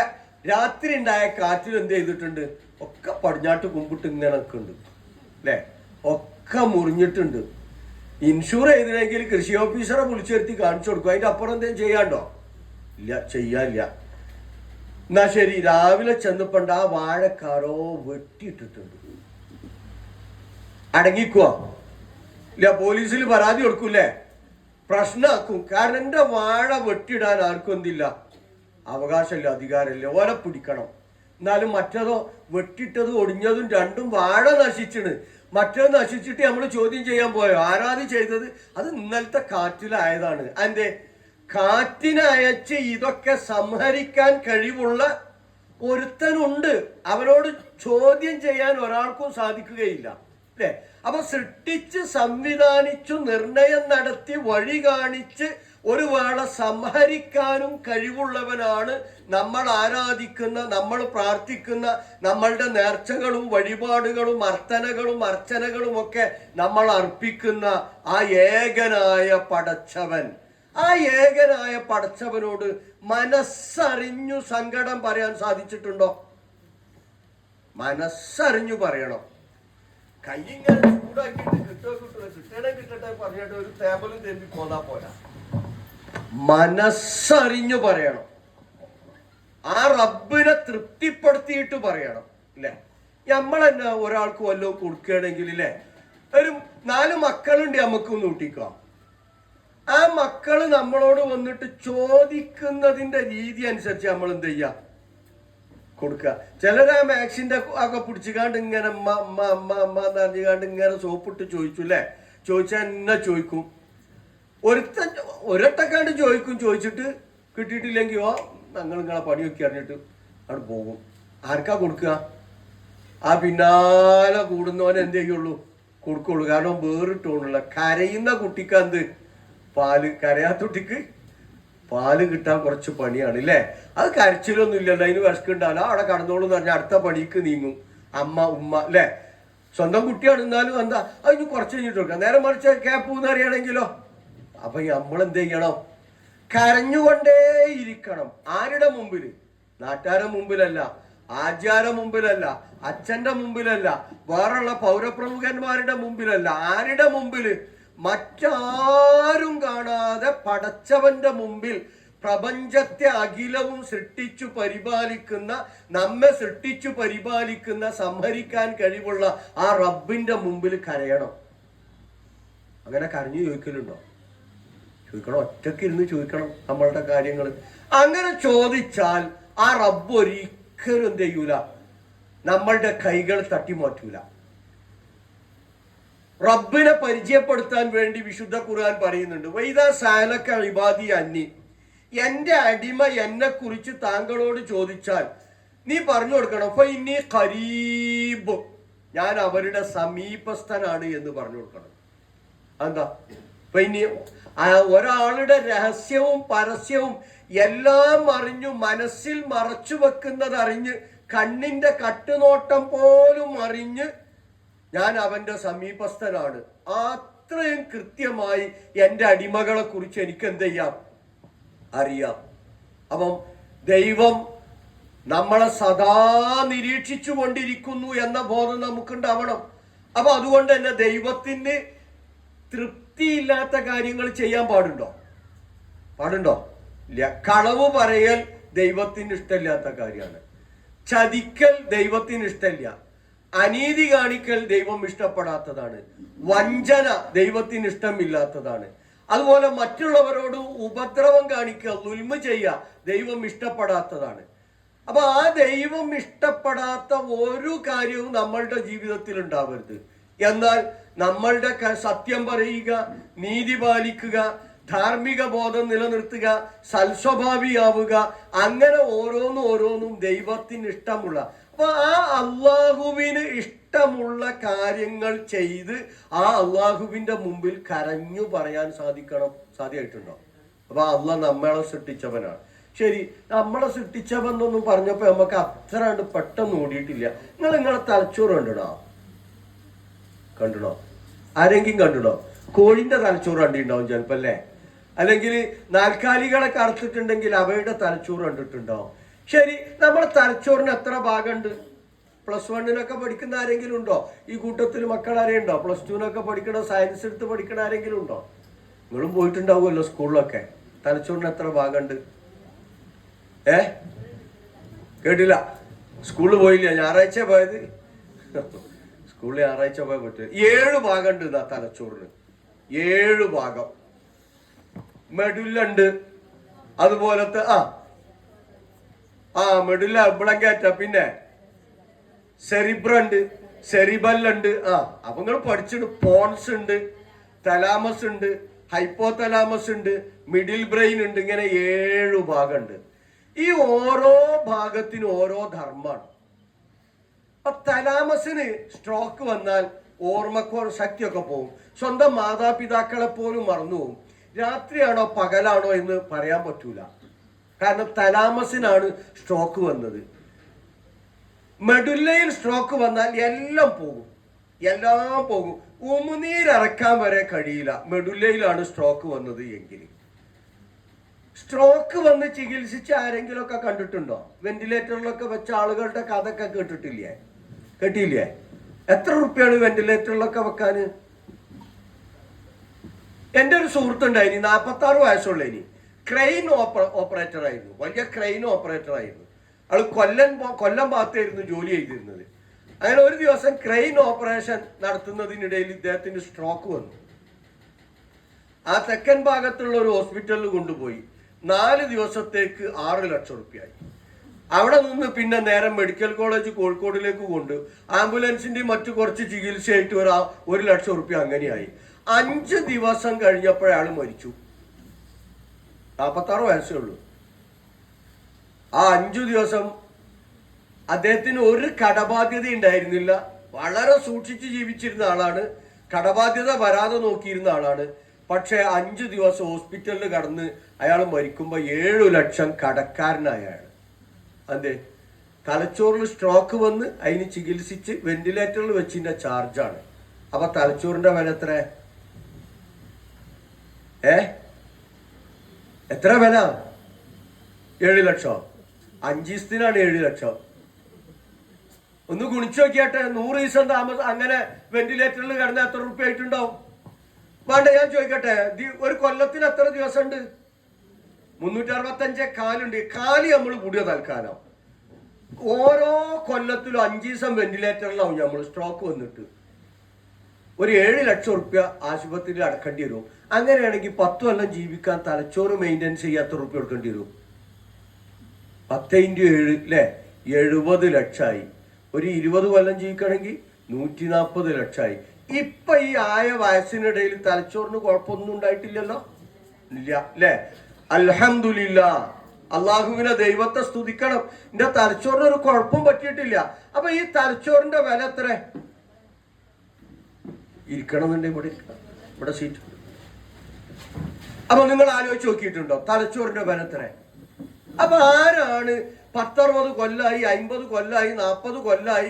രാത്രി ഉണ്ടായ കാറ്റിൽ എന്ത് ചെയ്തിട്ടുണ്ട്? ഒക്കെ പടിഞ്ഞാട്ട് കുമ്പിട്ട് ഇങ്ങനെ നിൽക്കുന്നുണ്ട്, അല്ലേ? ഒക്കെ മുറിഞ്ഞിട്ടുണ്ട്. ഇൻഷൂർ ചെയ്തില്ലെങ്കിൽ കൃഷി ഓഫീസറെ വിളിച്ചെടുത്തി കാണിച്ചു കൊടുക്കും. അതിന്റെ അപ്പുറം എന്തെങ്കിലും ചെയ്യാണ്ടോ? ഇല്ല, ചെയ്യാനില്ല. എന്നാ ശരി, രാവിലെ ചെന്നപ്പോണ്ട് ആ വാഴക്കാരോ വെട്ടിയിട്ടിട്ടുണ്ട്. അടങ്ങിക്കുക ഇല്ല, പോലീസിൽ പരാതി കൊടുക്കൂലേ? പ്രശ്നമാക്കും. കാരണം എൻ്റെ വാഴ വെട്ടിയിടാൻ ആർക്കും എന്തില്ല, അവകാശമില്ല, അധികാരമില്ല. ഓലെ പിടിക്കണം. എന്നാലും മറ്റേതോ വെട്ടിട്ടത് ഒടിഞ്ഞതും രണ്ടും വാഴ നശിച്ചിണ്. മറ്റേത് നശിച്ചിട്ട് നമ്മൾ ചോദ്യം ചെയ്യാൻ പോയോ? ആരാധി ചെയ്തത്? അത് ഇന്നലത്തെ കാറ്റിലായതാണ്. അതിന്റെ കാറ്റിനയച്ച് ഇതൊക്കെ സംഹരിക്കാൻ കഴിവുള്ള ഒരുത്തനുണ്ട്. അവനോട് ചോദ്യം ചെയ്യാൻ ഒരാൾക്കും സാധിക്കുകയില്ല. അല്ലെ? അപ്പൊ സൃഷ്ടിച്ച് സംവിധാനിച്ചു നിർണയം നടത്തി വഴി കാണിച്ച് ഒരു വേള സംഹരിക്കാനും കഴിവുള്ളവനാണ് നമ്മൾ ആരാധിക്കുന്ന, നമ്മൾ പ്രാർത്ഥിക്കുന്ന, നമ്മളുടെ നേർച്ചകളും വഴിപാടുകളും അർച്ചനകളും ഒക്കെ നമ്മൾ അർപ്പിക്കുന്ന ആ ഏകനായ പടച്ചവൻ. ആ ഏകനായ പടച്ചവനോട് മനസ്സറിഞ്ഞു സങ്കടം പറയാൻ സാധിച്ചിട്ടുണ്ടോ? മനസ്സറിഞ്ഞു പറയണം. കൈയിങ്ങനെ ചൂടാക്കിയിട്ട് കിട്ടട്ടെ പറഞ്ഞിട്ട് ഒരു ടേബിളും തെമ്പി പോന്നാ പോരാ. മനസ്സറിഞ്ഞു പറയണം. ആ റബ്ബിനെ തൃപ്തിപ്പെടുത്തിയിട്ട് പറയണം. ഇല്ലേ? നമ്മളെന്നെ ഒരാൾക്ക് വല്ലതും കൊടുക്കുകയാണെങ്കിൽ ഇല്ലേ, ഒരു 4 മക്കളുണ്ട് നമുക്ക് നൂട്ടിക്കാം. ആ മക്കള് നമ്മളോട് വന്നിട്ട് ചോദിക്കുന്നതിന്റെ രീതി അനുസരിച്ച് നമ്മൾ എന്ത് ചെയ്യാം? കൊടുക്കുക. ചിലര് ആ മാക്സിന്റെ ഒക്കെ പിടിച്ചുകാണ്ട് ഇങ്ങനെ അമ്മ അമ്മ അമ്മ അമ്മ എന്ന് അറിഞ്ഞുകാണ്ട് ഇങ്ങനെ സോപ്പിട്ട് ചോദിച്ചു അല്ലേ? ചോദിച്ചാൽ എന്നെ ചോദിക്കും. ഒരൊട്ടക്കാണ്ട് ചോദിച്ചിട്ട് കിട്ടിയിട്ടില്ലെങ്കിൽ ഞങ്ങൾ നിങ്ങളെ പണി നോക്കി അറിഞ്ഞിട്ട് അവിടെ പോകും. ആർക്കാ കൊടുക്കുക? ആ പിന്നാലെ കൂടുന്നവനെ എന്ത് ചെയ്യുള്ളൂ? കൊടുക്കുള്ളൂ. കാരണം വേറിട്ടോണുള്ള കരയുന്ന കുട്ടിക്ക് എന്ത് പാല്, കരയാത്ത കുട്ടിക്ക് പാല് കിട്ടാൻ കുറച്ച് പണിയാണ് ഇല്ലേ? അത് കരച്ചിലൊന്നും ഇല്ലല്ലോ, അതിന് വിശക്കുണ്ടാവില്ല, അവിടെ കടന്നോളൂ എന്ന് പറഞ്ഞാൽ അടുത്ത പണിക്ക് നീങ്ങും അമ്മ ഉമ്മ അല്ലേ? സ്വന്തം കുട്ടിയാണ്, എന്നാലും എന്താ അതിന് കുറച്ച് കഴിഞ്ഞിട്ട് കൊടുക്കാം. നേരെ മറിച്ച് കേപ്പൂന്ന് അറിയണമെങ്കിലോ അപ്പൊ നമ്മളെന്ത് ചെയ്യണം? കരഞ്ഞുകൊണ്ടേയിരിക്കണം. ആരുടെ മുമ്പിൽ? നാട്ടുകാരുടെ മുമ്പിലല്ല, ആചാര മുമ്പിലല്ല, അച്ഛന്റെ മുമ്പിലല്ല, വേറുള്ള പൗരപ്രമുഖന്മാരുടെ മുമ്പിലല്ല. ആരുടെ മുമ്പിൽ? മറ്റാരും കാണാതെ പടച്ചവന്റെ മുമ്പിൽ, പ്രപഞ്ചത്തെ അഖിലവും സൃഷ്ടിച്ചു പരിപാലിക്കുന്ന, നമ്മെ സൃഷ്ടിച്ചു പരിപാലിക്കുന്ന, സംഹരിക്കാൻ കഴിവുള്ള ആ റബ്ബിന്റെ മുമ്പിൽ കരയണം. അങ്ങനെ കരഞ്ഞു ചോദിക്കലുണ്ടോ? ചോദിക്കണം. ഒറ്റയ്ക്ക് ഇരുന്ന് ചോദിക്കണം നമ്മളുടെ കാര്യങ്ങൾ. അങ്ങനെ ചോദിച്ചാൽ ആ റബ്ബ് ഒരിക്കലും എന്ത് ചെയ്യൂല? നമ്മളുടെ കൈകൾ തട്ടിമാറ്റൂല. റബ്ബിനെ പരിചയപ്പെടുത്താൻ വേണ്ടി വിശുദ്ധ ഖുർആൻ പറയുന്നുണ്ട്, വൈദാ സഅലക ഇബാദി അന്നി, എന്റെ അടിമ എന്നെ കുറിച്ച് താങ്കളോട് ചോദിച്ചാൽ നീ പറഞ്ഞു കൊടുക്കണം, ഫഇന്നി ഖരീബ്, ഞാൻ അവരുടെ സമീപസ്ഥനാണ് എന്ന് പറഞ്ഞു കൊടുക്കണം. എന്താ? ഫഇന്നി, ഒരാളുടെ രഹസ്യവും പരസ്യവും എല്ലാം അറിഞ്ഞു, മനസ്സിൽ മറച്ചു വെക്കുന്നത് അറിഞ്ഞ്, കണ്ണിന്റെ കട്ടുനോട്ടം പോലും അറിഞ്ഞ് ഞാൻ അവന്റെ സമീപസ്ഥനാണ്. അത്രയും കൃത്യമായി എൻ്റെ അടിമകളെ കുറിച്ച് എനിക്ക് എന്ത് ചെയ്യാം? അറിയാം. അപ്പം ദൈവം നമ്മളെ സദാ നിരീക്ഷിച്ചു കൊണ്ടിരിക്കുന്നു എന്ന ബോധം നമുക്കുണ്ടാവണം. അപ്പൊ അതുകൊണ്ട് തന്നെ ദൈവത്തിന് തൃപ്തിയില്ലാത്ത കാര്യങ്ങൾ ചെയ്യാൻ പാടുണ്ടോ? ഇല്ല. കളവ് പറയൽ ദൈവത്തിന് ഇഷ്ടമില്ലാത്ത കാര്യമാണ്. ചതിക്കൽ ദൈവത്തിന് ഇഷ്ടമില്ല. അനീതി കാണിക്കൽ ദൈവം ഇഷ്ടപ്പെടാത്തതാണ്. വഞ്ചന ദൈവത്തിന് ഇഷ്ടമില്ലാത്തതാണ്. അതുപോലെ മറ്റുള്ളവരോട് ഉപദ്രവം കാണിക്കുക, ദുൽമ ചെയ്യുക ദൈവം ഇഷ്ടപ്പെടാത്തതാണ്. അപ്പൊ ആ ദൈവം ഇഷ്ടപ്പെടാത്ത ഒരു കാര്യവും നമ്മളുടെ ജീവിതത്തിൽ ഉണ്ടാവരുത്. എന്നാൽ നമ്മളുടെ സത്യം പറയുക, നീതി പാലിക്കുക, ധാർമ്മിക ബോധം നിലനിർത്തുക, സൽസ്വഭാവിയാവുക, അങ്ങനെ ഓരോന്നും ദൈവത്തിന് ഇഷ്ടമുള്ള, അപ്പൊ ആ അള്ളാഹുവിന് ഇഷ്ടമുള്ള കാര്യങ്ങൾ ചെയ്ത് ആ അള്ളാഹുവിന്റെ മുമ്പിൽ കരഞ്ഞു പറയാൻ സാധ്യമായിട്ടുണ്ടോ? അപ്പൊ അള്ളാഹ് നമ്മളെ സൃഷ്ടിച്ചവനാണ്. ശരി, നമ്മളെ സൃഷ്ടിച്ചവെന്നൊന്നും പറഞ്ഞപ്പോ നമുക്ക് അത്ര പെട്ടെന്ന് ഓടിയിട്ടില്ല. നിങ്ങളെ തലച്ചോറ് കണ്ടിടോ? ആരെങ്കിലും കണ്ടിടോ? കോഴിന്റെ തലച്ചോറ് കണ്ടിട്ടുണ്ടാവും ചിലപ്പോ അല്ലേ? അല്ലെങ്കിൽ നാൽക്കാലികളെ കറുത്തിട്ടുണ്ടെങ്കിൽ അവയുടെ തലച്ചോറ് കണ്ടിട്ടുണ്ടാവും. ശരി, നമ്മുടെ തലച്ചോറിന് എത്ര ഭാഗമുണ്ട്? +1 പഠിക്കുന്ന ആരെങ്കിലും ഉണ്ടോ ഈ കൂട്ടത്തിൽ? മക്കൾ ആരെയുണ്ടോ? +2 പഠിക്കണോ, സയൻസ് എടുത്ത് പഠിക്കണ ആരെങ്കിലും ഉണ്ടോ? നിങ്ങളും പോയിട്ടുണ്ടാവുമല്ലോ സ്കൂളിലൊക്കെ. തലച്ചോറിന് എത്ര ഭാഗമുണ്ട്? കേട്ടില്ല? സ്കൂളിൽ പോയില്ല? ഞായറാഴ്ച പോയത്? സ്കൂളിൽ ഞായറാഴ്ച പോയാൽ പറ്റില്ല. 7 ഭാഗമുണ്ട് ഇതാ തലച്ചോറിന്. 7 ഭാഗം. മെഡുലുണ്ട്, അതുപോലത്തെ മെഡുല ബ്ലങ്കേറ്റ, പിന്നെ സെറിബ്രണ്ട്, സെറിബല്ലുണ്ട്. അപ്പൊ നിങ്ങൾ പഠിച്ചിട്ട് പോൺസ് ഉണ്ട്, തലാമസ് ഉണ്ട്, ഹൈപ്പോ തലാമസ് ഉണ്ട്, മിഡിൽ ബ്രെയിൻ ഉണ്ട്. ഇങ്ങനെ 7 ഭാഗമുണ്ട്. ഈ ഓരോ ഭാഗത്തിനും ഓരോ ധർമ്മമാണ്. അപ്പൊ തലാമസിന് സ്ട്രോക്ക് വന്നാൽ ഓർമ്മ ശക്തിയൊക്കെ പോകും, സ്വന്തം മാതാപിതാക്കളെ പോലും മറന്നു പോകും. രാത്രിയാണോ പകലാണോ എന്ന് പറയാൻ പറ്റൂല. കാരണം തലാമസിനാണ് സ്ട്രോക്ക് വന്നത്. മെഡുല്ലയിൽ സ്ട്രോക്ക് വന്നാൽ എല്ലാം പോകും. ഉമിനീരിറക്കാൻ വരെ കഴിയില്ല. മെഡുല്ലയിലാണ് സ്ട്രോക്ക് വന്നത് എങ്കിൽ. സ്ട്രോക്ക് വന്ന് ചികിത്സിച്ച് ആരെങ്കിലുമൊക്കെ കണ്ടിട്ടുണ്ടോ? വെന്റിലേറ്ററിലൊക്കെ വെച്ച ആളുകളുടെ കഥയൊക്കെ കേട്ടില്ലേ? എത്ര റുപ്യാണ് വെന്റിലേറ്ററിലൊക്കെ വെക്കാന്? എൻ്റെ ഒരു സുഹൃത്തുണ്ടായിനി, 46 വയസ്സുള്ളതിന്. ക്രെയിൻ ഓപ്പറേറ്റർ ആയിരുന്നു, വലിയ ക്രെയിൻ ഓപ്പറേറ്റർ ആയിരുന്നു. ആള് കൊല്ലം ഭാഗത്തായിരുന്നു ജോലി ചെയ്തിരുന്നത്. അങ്ങനെ ഒരു ദിവസം ക്രെയിൻ ഓപ്പറേഷൻ നടത്തുന്നതിനിടയിൽ ഇദ്ദേഹത്തിന് സ്ട്രോക്ക് വന്നു. ആ തെക്കൻ ഭാഗത്തുള്ള ഒരു ഹോസ്പിറ്റലിൽ കൊണ്ടുപോയി. 4 ദിവസത്തേക്ക് 6 ലക്ഷം റുപ്യായി. അവിടെ നിന്ന് പിന്നെ നേരെ മെഡിക്കൽ കോളേജ് കോഴിക്കോടിലേക്ക് കൊണ്ട് ആംബുലൻസിന്റെയും മറ്റു കുറച്ച് ചികിത്സയായിട്ട് 1 ലക്ഷം റുപ്യ അങ്ങനെയായി. 5 ദിവസം കഴിഞ്ഞപ്പോഴയാൾ മരിച്ചു. 46 വയസ്സേ ഉള്ളൂ. ആ 5 ദിവസം അദ്ദേഹത്തിന് ഒരു കടബാധ്യത ഉണ്ടായിരുന്നില്ല. വളരെ സൂക്ഷിച്ച് ജീവിച്ചിരുന്ന ആളാണ്. കടബാധ്യത വരാതെ നോക്കിയിരുന്ന ആളാണ്. പക്ഷെ 5 ദിവസം ഹോസ്പിറ്റലിൽ കടന്ന് അയാൾ മരിക്കുമ്പോൾ 7 ലക്ഷം കടക്കാരനായ അയാൾ. അതെ, തലച്ചോറിൽ സ്ട്രോക്ക് വന്ന് അതിന് ചികിത്സിച്ച് വെന്റിലേറ്ററിൽ വെച്ചിന്റെ ചാർജാണ്. അപ്പൊ തലച്ചോറിന്റെ വില എത്ര വില? 7 ലക്ഷം. 5 ദിവസത്തിനാണ് 7 ലക്ഷം. ഒന്ന് ഗുണിച്ചു നോക്കിയാട്ടെ. 100 ദിവസം അങ്ങനെ വെന്റിലേറ്ററിൽ കിടന്ന എത്ര റുപ്യ ആയിട്ടുണ്ടാവും? വേണ്ട, ഞാൻ ചോദിക്കട്ടെ, ഒരു കൊല്ലത്തിന് എത്ര ദിവസം ഉണ്ട്? 365 കാലുണ്ട്. കാല് നമ്മൾ കൂടിയ തൽക്കാലം. ഓരോ കൊല്ലത്തിലും 5 ദിവസം വെന്റിലേറ്ററിലാവും നമ്മൾ സ്ട്രോക്ക് വന്നിട്ട്. ഒരു 7 ലക്ഷം റുപ്യ ആശുപത്രിയിൽ അടക്കേണ്ടി വരും. അങ്ങനെയാണെങ്കിൽ 10 കൊല്ലം ജീവിക്കാൻ തലച്ചോറ് മെയിൻ്റെനൻസ് ചെയ്യാത്ത റുപ്യ കൊടുക്കേണ്ടി വരും. 10 × 7 അല്ലേ? 70 ലക്ഷമായി. ഒരു 20 കൊല്ലം ജീവിക്കണമെങ്കിൽ 140 ലക്ഷമായി. ഇപ്പൊ ഈ ആയ വയസ്സിനിടയിൽ തലച്ചോറിന് കുഴപ്പമൊന്നും ഉണ്ടായിട്ടില്ലല്ലോ, ഇല്ല അല്ലേ? അൽഹംദുലില്ലാ, അള്ളാഹുവിനെ ദൈവത്തെ സ്തുതിക്കണം. എന്റെ തലച്ചോറിന് ഒരു കുഴപ്പം പറ്റിയിട്ടില്ല. അപ്പൊ ഈ തലച്ചോറിന്റെ വില എത്ര? ഇരിക്കണമെന്നുണ്ടെങ്കിൽ ഇവിടെ സീറ്റ്. അപ്പൊ നിങ്ങൾ ആലോചിച്ച് നോക്കിയിട്ടുണ്ടോ തലച്ചോറിന്റെ വില എത്ര? അപ്പൊ ആരാണ് 10-60 കൊല്ലായി, 50 കൊല്ലായി, 40 കൊല്ലായി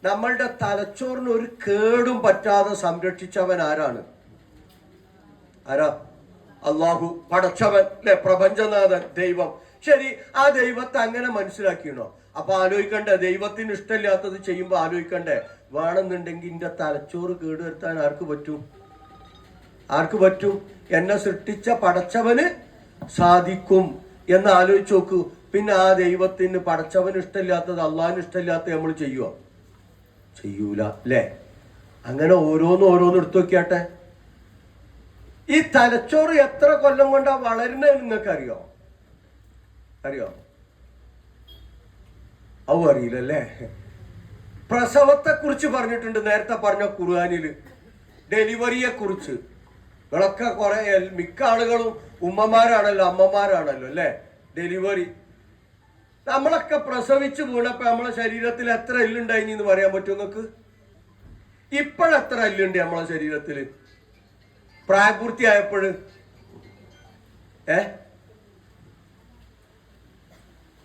നമ്മളുടെ തലച്ചോറിന് ഒരു കേടും പറ്റാതെ സംരക്ഷിച്ചവൻ ആരാണ്? അള്ളാഹു, പടച്ചവൻ അല്ലെ, പ്രപഞ്ചനാഥൻ, ദൈവം. ശരി, ആ ദൈവത്തെ അങ്ങനെ മനസ്സിലാക്കിയണോ? അപ്പൊ ആലോചിക്കണ്ടേ, ദൈവത്തിന് ഇഷ്ടമില്ലാത്തത് ചെയ്യുമ്പോ ആലോചിക്കണ്ടേ, വേണമെന്നുണ്ടെങ്കിൽ എന്റെ തലച്ചോറ് കേടുവരുത്താൻ ആർക്ക് പറ്റും? എന്നെ സൃഷ്ടിച്ച പടച്ചവന് സാധിക്കും എന്ന് ആലോചിച്ച് നോക്കൂ. പിന്നെ ആ ദൈവത്തിന്, പടച്ചവന് ഇഷ്ടമില്ലാത്തത്, അള്ളാഹിന് ഇഷ്ടമില്ലാത്തത് നമ്മൾ ചെയ്യൂല അല്ലേ? അങ്ങനെ ഓരോന്ന് എടുത്തു നോക്കിയാട്ടെ. ഈ തലച്ചോറ് എത്ര കൊല്ലം കൊണ്ടാ വളരുന്നത് നിങ്ങൾക്ക് അറിയോ? അറിയില്ലല്ലേ? പ്രസവത്തെ കുറിച്ച് പറഞ്ഞിട്ടുണ്ട് നേരത്തെ പറഞ്ഞ ഖുർആനില്. ഡെലിവറിയെ കുറിച്ച് നിങ്ങളൊക്കെ മിക്ക ആളുകളും അമ്മമാരാണല്ലോ അല്ലേ? ഡെലിവറി, നമ്മളൊക്കെ പ്രസവിച്ച് വീണപ്പോ നമ്മളെ ശരീരത്തിൽ എത്ര എല്ലുണ്ടായിനി എന്ന് പറയാൻ പറ്റുമോ നിങ്ങൾക്ക്? ഇപ്പോഴെത്ര എല്ലുണ്ട് നമ്മളെ ശരീരത്തില് പ്രായപൂർത്തിയായപ്പോൾ?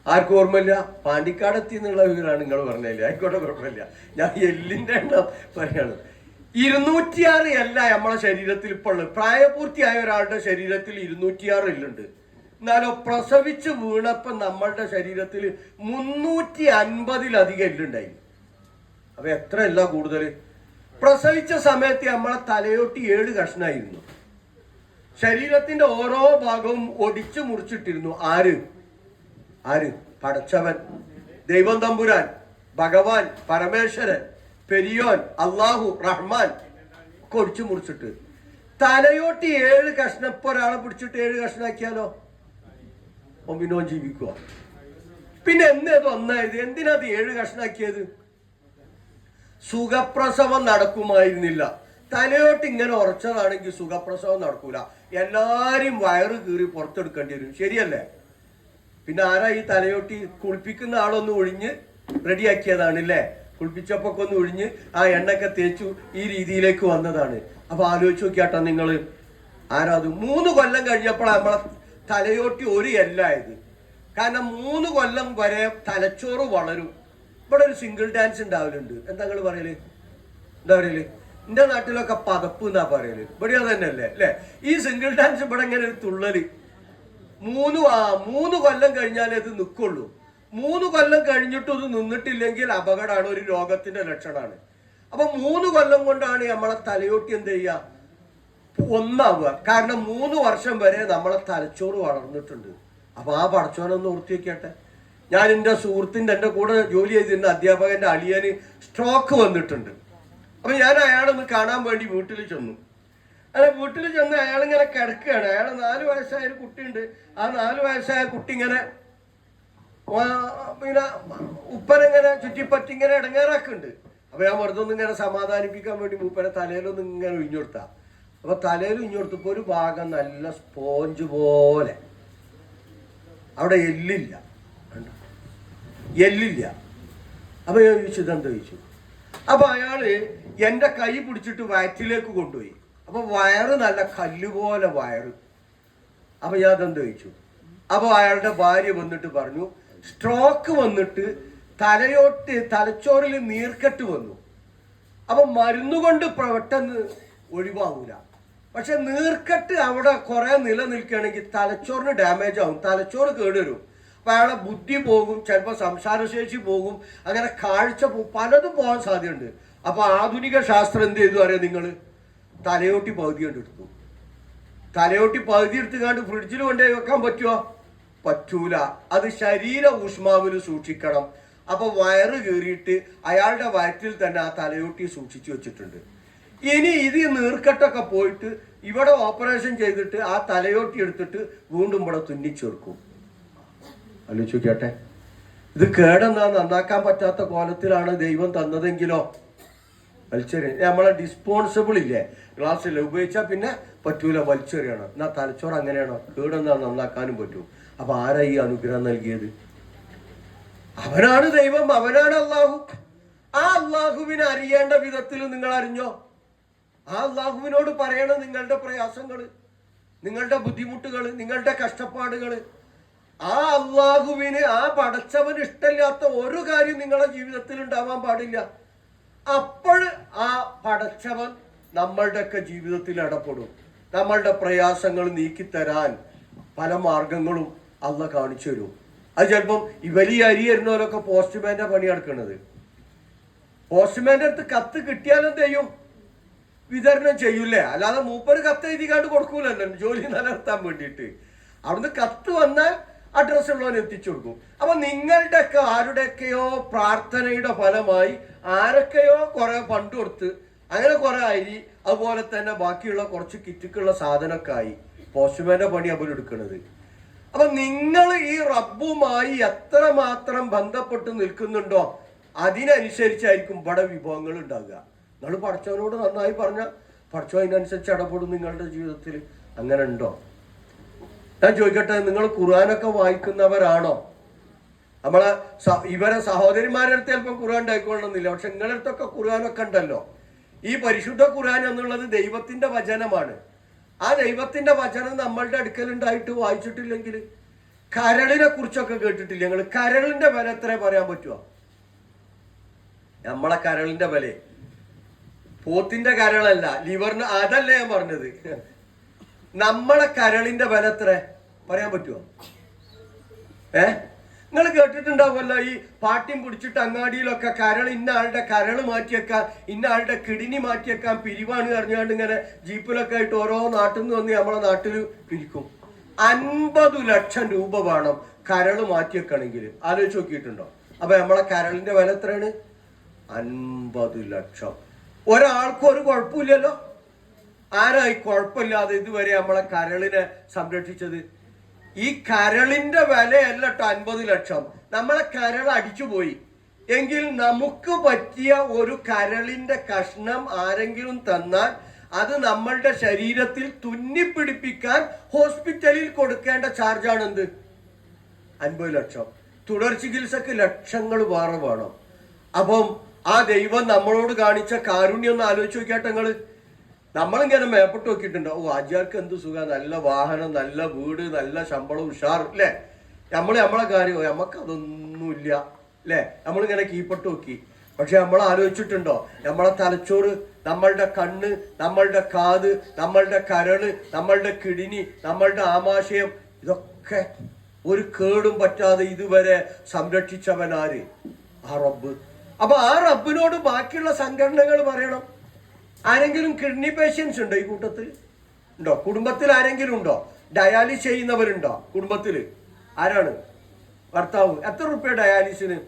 ആർക്കും ഓർമ്മയില്ല? പാണ്ടിക്കാടെത്തി എന്നുള്ള വിവരമാണ് നിങ്ങൾ പറഞ്ഞില്ല. ആയിക്കോട്ടെ, കുഴപ്പമില്ല. ഞാൻ എല്ലിന്റെ എണ്ണം പറയാണ്. 206 എല്ല നമ്മളെ ശരീരത്തിൽ ഇപ്പോൾ ഉള്ളത്. പ്രായപൂർത്തിയായ ഒരാളുടെ ശരീരത്തിൽ 206 എല്ലുണ്ട്. എന്നാലോ പ്രസവിച്ച് വീണപ്പോ നമ്മളുടെ ശരീരത്തിൽ 350-ലധികം എല്ലുണ്ടായി. അപ്പൊ എത്ര എല്ല കൂടുതൽ? പ്രസവിച്ച സമയത്ത് നമ്മളെ തലയോട്ടി 7 കഷ്ണമായിരുന്നു. ശരീരത്തിന്റെ ഓരോ ഭാഗവും ഒടിച്ചു മുറിച്ചിട്ടിരുന്നു. ആര്? പടച്ചവൻ, ദൈവം തമ്പുരാൻ, ഭഗവാൻ, പരമേശ്വരൻ, പെരിയോൻ, അള്ളാഹു, റഹ്മാൻ ഒക്കെ ഒടിച്ചു മുറിച്ചിട്ട്. തലയോട്ടി 7 കഷ്ണം. ഇപ്പൊ ഒരാളെ പിടിച്ചിട്ട് 7 കഷ്ണാക്കിയാലോ ഒമ്പിനോൻ ജീവിക്കുക? പിന്നെ എന്നേത് ഒന്നായത്? എന്തിനത് 7 കഷ്ണാക്കിയത്? സുഖപ്രസവം നടക്കുമായിരുന്നില്ല. തലയോട്ട് ഇങ്ങനെ ഉറച്ചതാണെങ്കിൽ സുഖപ്രസവം നടക്കൂല. എല്ലാരും വയറ് കീറി പുറത്തെടുക്കേണ്ടി വരും. ശരിയല്ലേ? പിന്നെ ആരാ ഈ തലയോട്ടി? കുളിപ്പിക്കുന്ന ആളൊന്ന് ഒഴിഞ്ഞ് റെഡിയാക്കിയതാണല്ലേ? കുളിപ്പിച്ചപ്പോ ഒന്ന് ഒഴിഞ്ഞ് ആ എണ്ണയൊക്കെ തേച്ചു ഈ രീതിയിലേക്ക് വന്നതാണ്. അപ്പൊ ആലോചിച്ച് നോക്കിയാട്ടോ നിങ്ങൾ, ആരാത് 3 കൊല്ലം കഴിഞ്ഞപ്പോഴാണ് നമ്മളെ തലയോട്ടി ഒരു എല്ലായത്. കാരണം 3 കൊല്ലം വരെ തലച്ചോറ് വളരും. ഇവിടെ ഒരു സിംഗിൾ ഡാൻസ് ഉണ്ടാവലുണ്ട്. എന്താ നിങ്ങൾ പറയല്? എന്താ പറയല്? എന്റെ നാട്ടിലൊക്കെ പതപ്പ് എന്നാ പറയല്. ഇവിടെ അത് തന്നെ അല്ലേ? ഈ സിംഗിൾ ഡാൻസ് ഇവിടെ ഇങ്ങനെ ഒരു തുള്ളല് 3 കൊല്ലം കഴിഞ്ഞാലേ ഇത് നിൽക്കുള്ളൂ. 3 കൊല്ലം കഴിഞ്ഞിട്ടും ഇത് നിന്നിട്ടില്ലെങ്കിൽ അപകടമാണ്, ഒരു രോഗത്തിന്റെ ലക്ഷണമാണ്. അപ്പൊ 3 കൊല്ലം കൊണ്ടാണ് നമ്മളെ തലയോട്ടി എന്ത് ചെയ്യുക, ഒന്നാവുക. കാരണം 3 വർഷം വരെ നമ്മളെ തലച്ചോറ് വളർന്നിട്ടുണ്ട്. അപ്പൊ ആ പടച്ചോനൊന്ന് ഓർത്തി വെക്കട്ടെ. ഞാൻ എൻ്റെ എൻ്റെ കൂടെ ജോലി ചെയ്തിരുന്ന അധ്യാപകന്റെ അളിയന് സ്ട്രോക്ക് വന്നിട്ടുണ്ട്. അപ്പൊ ഞാൻ അയാളൊന്ന് കാണാൻ വേണ്ടി വീട്ടിൽ ചെന്നു. വീട്ടിൽ ചെന്ന് അയാളിങ്ങനെ കിടക്കുകയാണ്. അയാൾ 4 വയസ്സായ ഒരു കുട്ടിയുണ്ട്. ആ 4 വയസ്സായ കുട്ടി ഇങ്ങനെ പിന്നെ ഉപ്പനെങ്ങനെ ചുറ്റിപ്പറ്റി ഇങ്ങനെ ഇടങ്ങേറാക്കുന്നുണ്ട്. അപ്പൊ ഞാൻ വെറുതെ ഒന്ന് ഇങ്ങനെ സമാധാനിപ്പിക്കാൻ വേണ്ടി മൂപ്പനെ തലയിലൊന്നും ഇങ്ങനെ ഒഴിഞ്ഞുകൊടുത്ത. അപ്പൊ തലയിൽ ഒഴിഞ്ഞുകൊടുത്തപ്പോ ഒരു ഭാഗം നല്ല സ്പോഞ്ച് പോലെ, അവിടെ എല്ലില്ല. അപ്പൊ ഞാൻ ചോദിച്ചു ഇതെന്താ ചോദിച്ചു. അപ്പൊ അയാള് എന്റെ കൈ പിടിച്ചിട്ട് വയറ്റിലേക്ക് കൊണ്ടുപോയി. അപ്പൊ വയറ് നല്ല കല്ലുപോലെ വയറ്. അപ്പൊ ഞാൻ അതെന്താ ചോദിച്ചു. അപ്പൊ അയാളുടെ ഭാര്യ വന്നിട്ട് പറഞ്ഞു, സ്ട്രോക്ക് വന്നിട്ട് തലച്ചോറിൽ നീർക്കെട്ട് വന്നു. അപ്പൊ മരുന്നുകൊണ്ട് പെട്ടെന്ന് ഒഴിവാകൂല. പക്ഷെ നീർക്കെട്ട് അവിടെ കുറെ നിലനിൽക്കുകയാണെങ്കിൽ തലച്ചോറിന് ഡാമേജ് ആവും, തലച്ചോറ് കേടുവരും. അപ്പൊ അയാളെ ബുദ്ധി പോകും, ചിലപ്പോൾ സംസാരശേഷി പോകും, അങ്ങനെ കാഴ്ച പോകും, പലതും പോകാൻ സാധ്യതയുണ്ട്. അപ്പൊ ആധുനിക ശാസ്ത്രം എന്ത് ചെയ്തു അറിയാം നിങ്ങൾ? തലയോട്ടി പകുതി കണ്ടെടുത്തു. തലയോട്ടി പകുതി എടുത്തുകൊണ്ട് ഫ്രിഡ്ജിൽ കൊണ്ടുപോയി വെക്കാൻ പറ്റുമോ? പറ്റൂല. അത് ശരീര ഊഷ്മാവിൽ സൂക്ഷിക്കണം. അപ്പൊ വയറ് കീറിയിട്ട് അയാളുടെ വയറ്റിൽ തന്നെ ആ തലയോട്ടി സൂക്ഷിച്ചു വെച്ചിട്ടുണ്ട്. ഇനി ഇത് നീർക്കെട്ടൊക്കെ പോയിട്ട് ഇവിടെ ഓപ്പറേഷൻ ചെയ്തിട്ട് ആ തലയോട്ടി എടുത്തിട്ട് വീണ്ടും ഇവിടെ തുന്നിച്ചേർക്കും. ആലോചിച്ചു കേട്ടെ, ഇത് കേടെന്നാ നന്നാക്കാൻ പറ്റാത്ത കോലത്തിലാണ് ദൈവം തന്നതെങ്കിലോ വലിച്ചെറിയ. നമ്മളെ ഡിസ്പോൺസിബിൾ ഇല്ലേ, ഗ്ലാസ്സിൽ ഉപയോഗിച്ചാൽ പിന്നെ പറ്റൂല, വലിച്ചെറിയണം. എന്നാ തലച്ചോറ് അങ്ങനെയാണോ? കേടെന്നാ നന്നാക്കാനും പറ്റും. അപ്പൊ ആരാ ഈ അനുഗ്രഹം നൽകിയത്? അവനാണ് ദൈവം, അവനാണ് അള്ളാഹു. ആ അള്ളാഹുവിനെ അറിയേണ്ട വിധത്തിൽ നിങ്ങൾ അറിഞ്ഞോ? ആ അള്ളാഹുവിനോട് പറയണം നിങ്ങളുടെ പ്രയാസങ്ങള്, നിങ്ങളുടെ ബുദ്ധിമുട്ടുകള്, നിങ്ങളുടെ കഷ്ടപ്പാടുകള്. ആ അള്ളാഹുവിന്, ആ പടച്ചവന് ഇഷ്ടമില്ലാത്ത ഒരു കാര്യം നിങ്ങളുടെ ജീവിതത്തിൽ ഉണ്ടാവാൻ പാടില്ല. അപ്പോൾ ആ പടച്ചവൻ നമ്മളുടെയൊക്കെ ജീവിതത്തിൽ ഇടപെടും. നമ്മളുടെ പ്രയാസങ്ങൾ നീക്കിത്തരാൻ പല മാർഗങ്ങളും അള്ള കാണിച്ചു തരും. അത് ചിലപ്പം ഈ വലിയ അരി വരുന്നവരൊക്കെ പോസ്റ്റ്മാന്റെ പണി നടക്കുന്നത്. പോസ്റ്റ്മാന്റെ അടുത്ത് കത്ത് കിട്ടിയാലും ചെയ്യും, വിതരണം ചെയ്യൂലേ, അല്ലാതെ മൂപ്പര് കത്ത് എഴുതിക്കാണ്ട് കൊടുക്കൂലല്ലോ ജോലി നിലനിർത്താൻ വേണ്ടിയിട്ട്. അവിടുന്ന് കത്ത് വന്നാൽ അഡ്രസ് ഉള്ളവന് എത്തിച്ചു കൊടുക്കും. അപ്പൊ നിങ്ങളുടെയൊക്കെ ആരുടെയൊക്കെയോ പ്രാർത്ഥനയുടെ ഫലമായി ആരൊക്കെയോ കുറെ ഫണ്ട് കൊടുത്ത് അങ്ങനെ കുറെ അരി, അതുപോലെ തന്നെ ബാക്കിയുള്ള കുറച്ച് കിറ്റുക്കുള്ള സാധനമൊക്കെ ആയി പോസ്റ്റ്മാന്റെ പണി അവരെടുക്കുന്നത്. അപ്പൊ നിങ്ങൾ ഈ റബ്ബുമായി എത്രമാത്രം ബന്ധപ്പെട്ട് നിൽക്കുന്നുണ്ടോ അതിനനുസരിച്ചായിരിക്കും ഇവിടെ വിഭവങ്ങൾ ഉണ്ടാകുക. നിങ്ങൾ പഠിച്ചവനോട് നന്നായി പറഞ്ഞാൽ പഠിച്ചോ അതിനനുസരിച്ച് ഇടപെടും നിങ്ങളുടെ ജീവിതത്തിൽ. അങ്ങനെ ഉണ്ടോ? ഞാൻ ചോദിക്കട്ടെ, നിങ്ങൾ ഖുർആനൊക്കെ വായിക്കുന്നവരാണോ? നമ്മളെ ഇവരെ സഹോദരിമാരുടെ അടുത്ത് ചിലപ്പോൾ ഖുർആൻ ഉണ്ടായിക്കൊള്ളണമെന്നില്ല, പക്ഷെ നിങ്ങളുടെ അടുത്തൊക്കെ ഖുർആനൊക്കെ ഉണ്ടല്ലോ. ഈ പരിശുദ്ധ ഖുർആൻ എന്നുള്ളത് ദൈവത്തിന്റെ വചനമാണ്. ആ ദൈവത്തിന്റെ വചനം നമ്മളുടെ അടുക്കലുണ്ടായിട്ട് വായിച്ചിട്ടില്ലെങ്കിൽ, കരളിനെ കുറിച്ചൊക്കെ കേട്ടിട്ടില്ല നിങ്ങൾ? കരളിന്റെ വില എത്ര പറയാൻ പറ്റുമോ? നമ്മളെ കരളിന്റെ വില, പോത്തിന്റെ കരളല്ല, ലിവറിന്, അതല്ല ഞാൻ പറഞ്ഞത്. നമ്മളെ കരളിന്റെ വില എത്ര പറയാൻ പറ്റുമോ? നിങ്ങൾ കേട്ടിട്ടുണ്ടാവുമല്ലോ, ഈ പാട്ടിയും പിടിച്ചിട്ട് അങ്ങാടിയിലൊക്കെ കരൾ, ഇന്ന ആളുടെ കരൾ മാറ്റിയേക്കാം, ഇന്ന ആളുടെ കിഡ്നി മാറ്റിയേക്കാം, പിരിവാണ് അറിഞ്ഞാണ്ട് ഇങ്ങനെ ജീപ്പിലൊക്കെ ആയിട്ട് ഓരോ നാട്ടിൽ നിന്ന് വന്ന് നമ്മളെ നാട്ടിൽ പിരിക്കും. 50 ലക്ഷം രൂപ വേണം കരൾ മാറ്റിയേക്കണമെങ്കിൽ. ആലോചിച്ച് നോക്കിയിട്ടുണ്ടോ? അപ്പൊ നമ്മളെ കരളിന്റെ വില എത്രയാണ്? 50 ലക്ഷം. ഒരാൾക്കും ഒരു കുഴപ്പമില്ലല്ലോ. ആരായി കുഴപ്പമില്ലാതെ ഇതുവരെ നമ്മളെ കരളിനെ സംരക്ഷിച്ചത്? ഈ കരളിന്റെ വിലയല്ല ട്ടോ 50 ലക്ഷം. നമ്മളെ കരൾ അടിച്ചുപോയി എങ്കിൽ നമുക്ക് പറ്റിയ ഒരു കരളിന്റെ കഷ്ണം ആരെങ്കിലും തന്നാൽ അത് നമ്മളുടെ ശരീരത്തിൽ തുന്നിപ്പിടിപ്പിക്കാൻ ഹോസ്പിറ്റലിൽ കൊടുക്കേണ്ട ചാർജാണ് എന്ത്? 50 ലക്ഷം. തുടർ ചികിത്സക്ക് ലക്ഷങ്ങൾ വേറെ വേണം. അപ്പം ആ ദൈവം നമ്മളോട് കാണിച്ച കാരുണ്യം ഒന്ന് ആലോചിച്ച് നോക്കിയാട്ടെ നിങ്ങള്. നമ്മളിങ്ങനെ മേപ്പെട്ട് നോക്കിയിട്ടുണ്ടോ, ഓ ആചാർക്ക് എന്ത് സുഖം, നല്ല വാഹനം, നല്ല വീട്, നല്ല ശമ്പളം, ഉഷാർ അല്ലേ. നമ്മളെ കാര്യം നമുക്ക് അതൊന്നുമില്ല അല്ലേ. നമ്മളിങ്ങനെ കീപ്പെട്ട് നോക്കി. പക്ഷെ നമ്മൾ ആലോചിച്ചിട്ടുണ്ടോ, നമ്മളെ തലച്ചോറ്, നമ്മളുടെ കണ്ണ്, നമ്മളുടെ കാത്, നമ്മളുടെ കരള്, നമ്മളുടെ കിഡ്നി, നമ്മളുടെ ആമാശയം, ഇതൊക്കെ ഒരു കേടും പറ്റാതെ ഇതുവരെ സംരക്ഷിച്ചവനാര്? ആ റബ്ബ്. അപ്പൊ ആ റബ്ബിനോട് ബാക്കിയുള്ള സംഘടനകൾ പറയണം. ആരെങ്കിലും കിഡ്നി പേഷ്യൻസ് ഉണ്ടോ ഈ കൂട്ടത്തിൽ? ഉണ്ടോ? കുടുംബത്തിൽ ആരെങ്കിലും ഉണ്ടോ? ഡയാലിസ് ചെയ്യുന്നവരുണ്ടോ കുടുംബത്തിൽ? ആരാണ്? ഭർത്താവ്. എത്ര റുപ്യ ഡയാലിസിന്?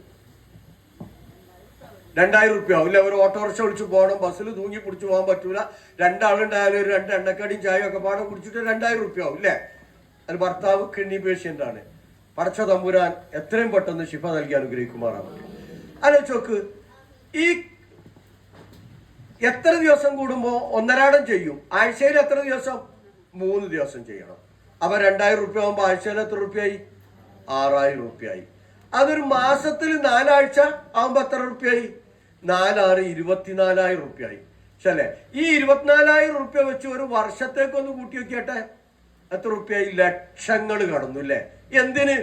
2000 റുപ്യ ആവും ഇല്ല. ഒരു ഓട്ടോറിക്ഷ വിളിച്ച് പോകണം, ബസ്സിൽ തൂങ്ങി പിടിച്ച് പോകാൻ പറ്റൂല. രണ്ടാളുണ്ടായാലും ഒരു 2 എണ്ണക്കടിയും ചായ ഒക്കെ പാടെ കുടിച്ചിട്ട് 2000 റുപ്യ ആവും ഇല്ലേ. അത് ഭർത്താവ് കിഡ്നി പേഷ്യൻ്റ് ആണ്. പടച്ച തമ്പുരാൻ എത്രയും പെട്ടെന്ന് ശിഫ നൽകി അനുഗ്രഹിക്കുമാറാണ്. ആലോചിച്ച് നോക്ക്, ഈ എത്ര ദിവസം കൂടുമ്പോൾ ഒന്നരാടം ചെയ്യും. ആഴ്ചയിൽ എത്ര ദിവസം? 3 ദിവസം ചെയ്യണം. അപ്പൊ 2000 റുപ്യ ആകുമ്പോൾ ആഴ്ചയിൽ എത്ര റുപ്യായി? 6000 റുപ്യായി. അതൊരു മാസത്തിൽ 4 ആഴ്ച ആകുമ്പോ എത്ര റുപ്യായി? 4 6 24,000 റുപ്യായി. ശല്ലേ? ഈ 24,000 റുപ്യ വെച്ച് ഒരു വർഷത്തേക്കൊന്ന് കൂട്ടി വെക്കട്ടെ, എത്ര റുപ്യായി? ലക്ഷങ്ങൾ കടന്നു അല്ലേ. എന്തിന്?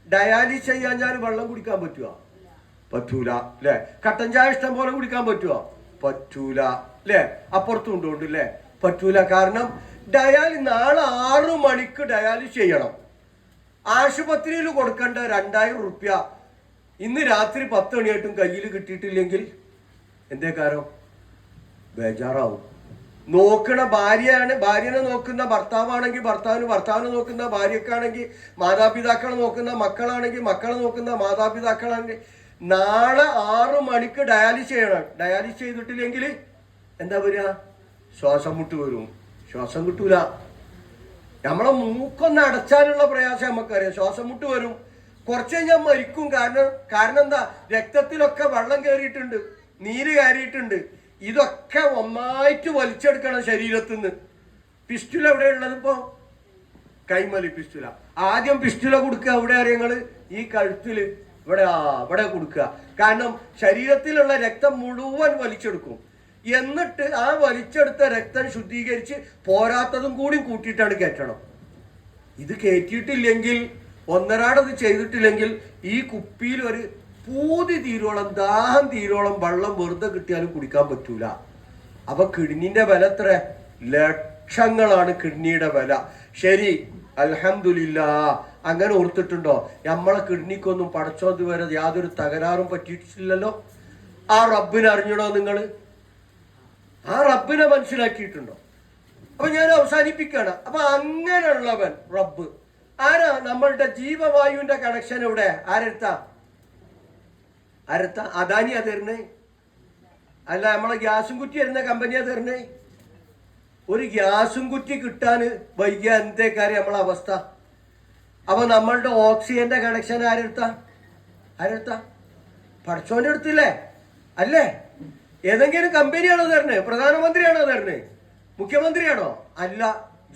ഡയാലിസ് ചെയ്യാൻ ഞാൻ വെള്ളം കുടിക്കാൻ പറ്റുക? പറ്റൂല അല്ലെ. കട്ടൻ ചായ ഇഷ്ടം പോലെ കുടിക്കാൻ പറ്റുക? പറ്റൂല അല്ലെ. അപ്പുറത്തും ഉണ്ടോണ്ട് അല്ലേ, പറ്റൂല. കാരണം നാളെ 6 മണിക്ക് ഡയാലിസ് ചെയ്യണം. ആശുപത്രിയിൽ കൊടുക്കേണ്ട 2000 റുപ്യ ഇന്ന് രാത്രി 10 മണിയായിട്ടും കയ്യിൽ കിട്ടിയിട്ടില്ലെങ്കിൽ എന്തേ കാരം? ബേജാറാവും. നോക്കണ ഭാര്യയാണ്, ഭാര്യനെ നോക്കുന്ന ഭർത്താവാണെങ്കിൽ ഭർത്താവിനെ നോക്കുന്ന ഭാര്യക്കാണെങ്കിൽ, മാതാപിതാക്കളെ നോക്കുന്ന മക്കളാണെങ്കിൽ മക്കളെ നോക്കുന്ന മാതാപിതാക്കളാണെങ്കിൽ നാളെ 6 മണിക്ക് ഡയാലിസ് ചെയ്യണം. ഡയാലിസ് ചെയ്തിട്ടില്ലെങ്കിൽ എന്താ വരിക? ശ്വാസം മുട്ട് വരും. ശ്വാസം കിട്ടൂല. നമ്മളെ മൂക്കൊന്ന് അടച്ചാലുള്ള പ്രയാസം നമുക്കറിയാം. ശ്വാസം മുട്ട് വരും. കുറച്ച് കഴിഞ്ഞാൽ മരിക്കും. കാരണം എന്താ? രക്തത്തിലൊക്കെ വെള്ളം കയറിയിട്ടുണ്ട്, നീര് കയറിയിട്ടുണ്ട്. ഇതൊക്കെ ഒന്നായിട്ട് വലിച്ചെടുക്കണം ശരീരത്തിൽ നിന്ന്. പിസ്റ്റുല എവിടെയുള്ളത്? ഇപ്പോ കൈമലി പിസ്റ്റുല. ആദ്യം പിസ്റ്റുല കൊടുക്കുക എവിടെ അറിയങ്ങള്? ഈ കഴുത്തില് ഇവിടെ കൊടുക്കുക. കാരണം ശരീരത്തിലുള്ള രക്തം മുഴുവൻ വലിച്ചെടുക്കും. എന്നിട്ട് ആ വലിച്ചെടുത്ത രക്തം ശുദ്ധീകരിച്ച് പോരാത്തതും കൂടി കൂട്ടിയിട്ടാണ് കയറ്റണം. ഇത് കയറ്റിയിട്ടില്ലെങ്കിൽ, ഒന്നരാടത് ചെയ്തിട്ടില്ലെങ്കിൽ ഈ കുപ്പിയിൽ ഒരു പൂതി തീരോളം, ദാഹം തീരോളം വെള്ളം വെറുതെ കിട്ടിയാലും കുടിക്കാൻ പറ്റൂല. അപ്പൊ കിഡ്നിന്റെ വില എത്ര? ലക്ഷങ്ങളാണ് കിഡ്നിയുടെ വില. ശരി, അൽഹംദുലില്ലാ. അങ്ങനെ ഓർത്തിട്ടുണ്ടോ? നമ്മളെ കിഡ്നിക്കൊന്നും പടച്ചോത് വരെ യാതൊരു തകരാറും പറ്റിയിട്ടില്ലല്ലോ. ആ റബ്ബിനെ അറിഞ്ഞിടോ നിങ്ങൾ? ആ റബ്ബിനെ മനസ്സിലാക്കിയിട്ടുണ്ടോ? അപ്പൊ ഞാൻ അവസാനിപ്പിക്കുകയാണ്. അപ്പൊ അങ്ങനെയുള്ളവൻ റബ്ബ് ആരാ? നമ്മളുടെ ജീവവായുവിന്റെ കണക്ഷൻ എവിടെ? ആരെടുത്താ? അദാനിയാ തരണേ? അല്ല, നമ്മളെ ഗ്യാസും കുറ്റി തരുന്ന കമ്പനിയാ തരണേ? ഒരു ഗ്യാസും കുറ്റി കിട്ടാൻ വൈകിയ എന്തേ കാര്യം നമ്മളെ അവസ്ഥ? അപ്പൊ നമ്മളുടെ ഓക്സിജന്റെ കണക്ഷൻ ആരെടുത്താ? പടച്ചോന്റെ അടുത്തില്ലേ? അല്ലേ? ഏതെങ്കിലും കമ്പനിയാണോ തരണേ? പ്രധാനമന്ത്രിയാണോ തരണേ? മുഖ്യമന്ത്രിയാണോ? അല്ല.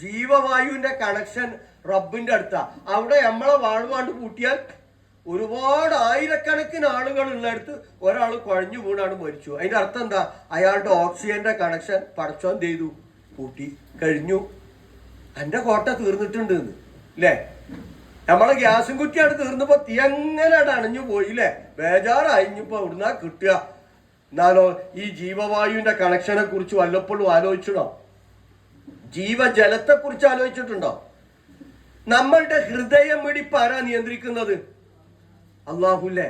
ജീവവായുവിന്റെ കണക്ഷൻ റബ്ബിന്റെ അടുത്താ. അവിടെ നമ്മളെ വാഴ്വാണ്ട് കൂട്ടിയാൽ ഒരുപാട് ആയിരക്കണക്കിന് ആളുകൾ ഉള്ളടുത്ത് ഒരാൾ കുഴഞ്ഞു വീണാണ് മരിച്ചു. അതിന്റെ അർത്ഥം എന്താ? അയാളുടെ ഓക്സിജന്റെ കണക്ഷൻ പടച്ചോൻ ചെയ്തു, കൂട്ടി കഴിഞ്ഞു. എന്റെ കോട്ട തീർന്നിട്ടുണ്ട് അല്ലേ. നമ്മളെ ഗ്യാസും കുറ്റിയാണ് തീർന്നപ്പോ തീ എങ്ങനെ അണഞ്ഞു പോയില്ലേ. ബേജാറായിപ്പോ എവിടുന്നാ കിട്ടുക? എന്നാലോ ഈ ജീവവായുവിന്റെ കണക്ഷനെ കുറിച്ച് വല്ലപ്പോഴും ആലോചിച്ചിടോ? ജീവജലത്തെ കുറിച്ച് ആലോചിച്ചിട്ടുണ്ടോ? നമ്മളുടെ ഹൃദയമിടിപ്പ് ആരാ നിയന്ത്രിക്കുന്നത്? അല്ലാഹുല്ലേ.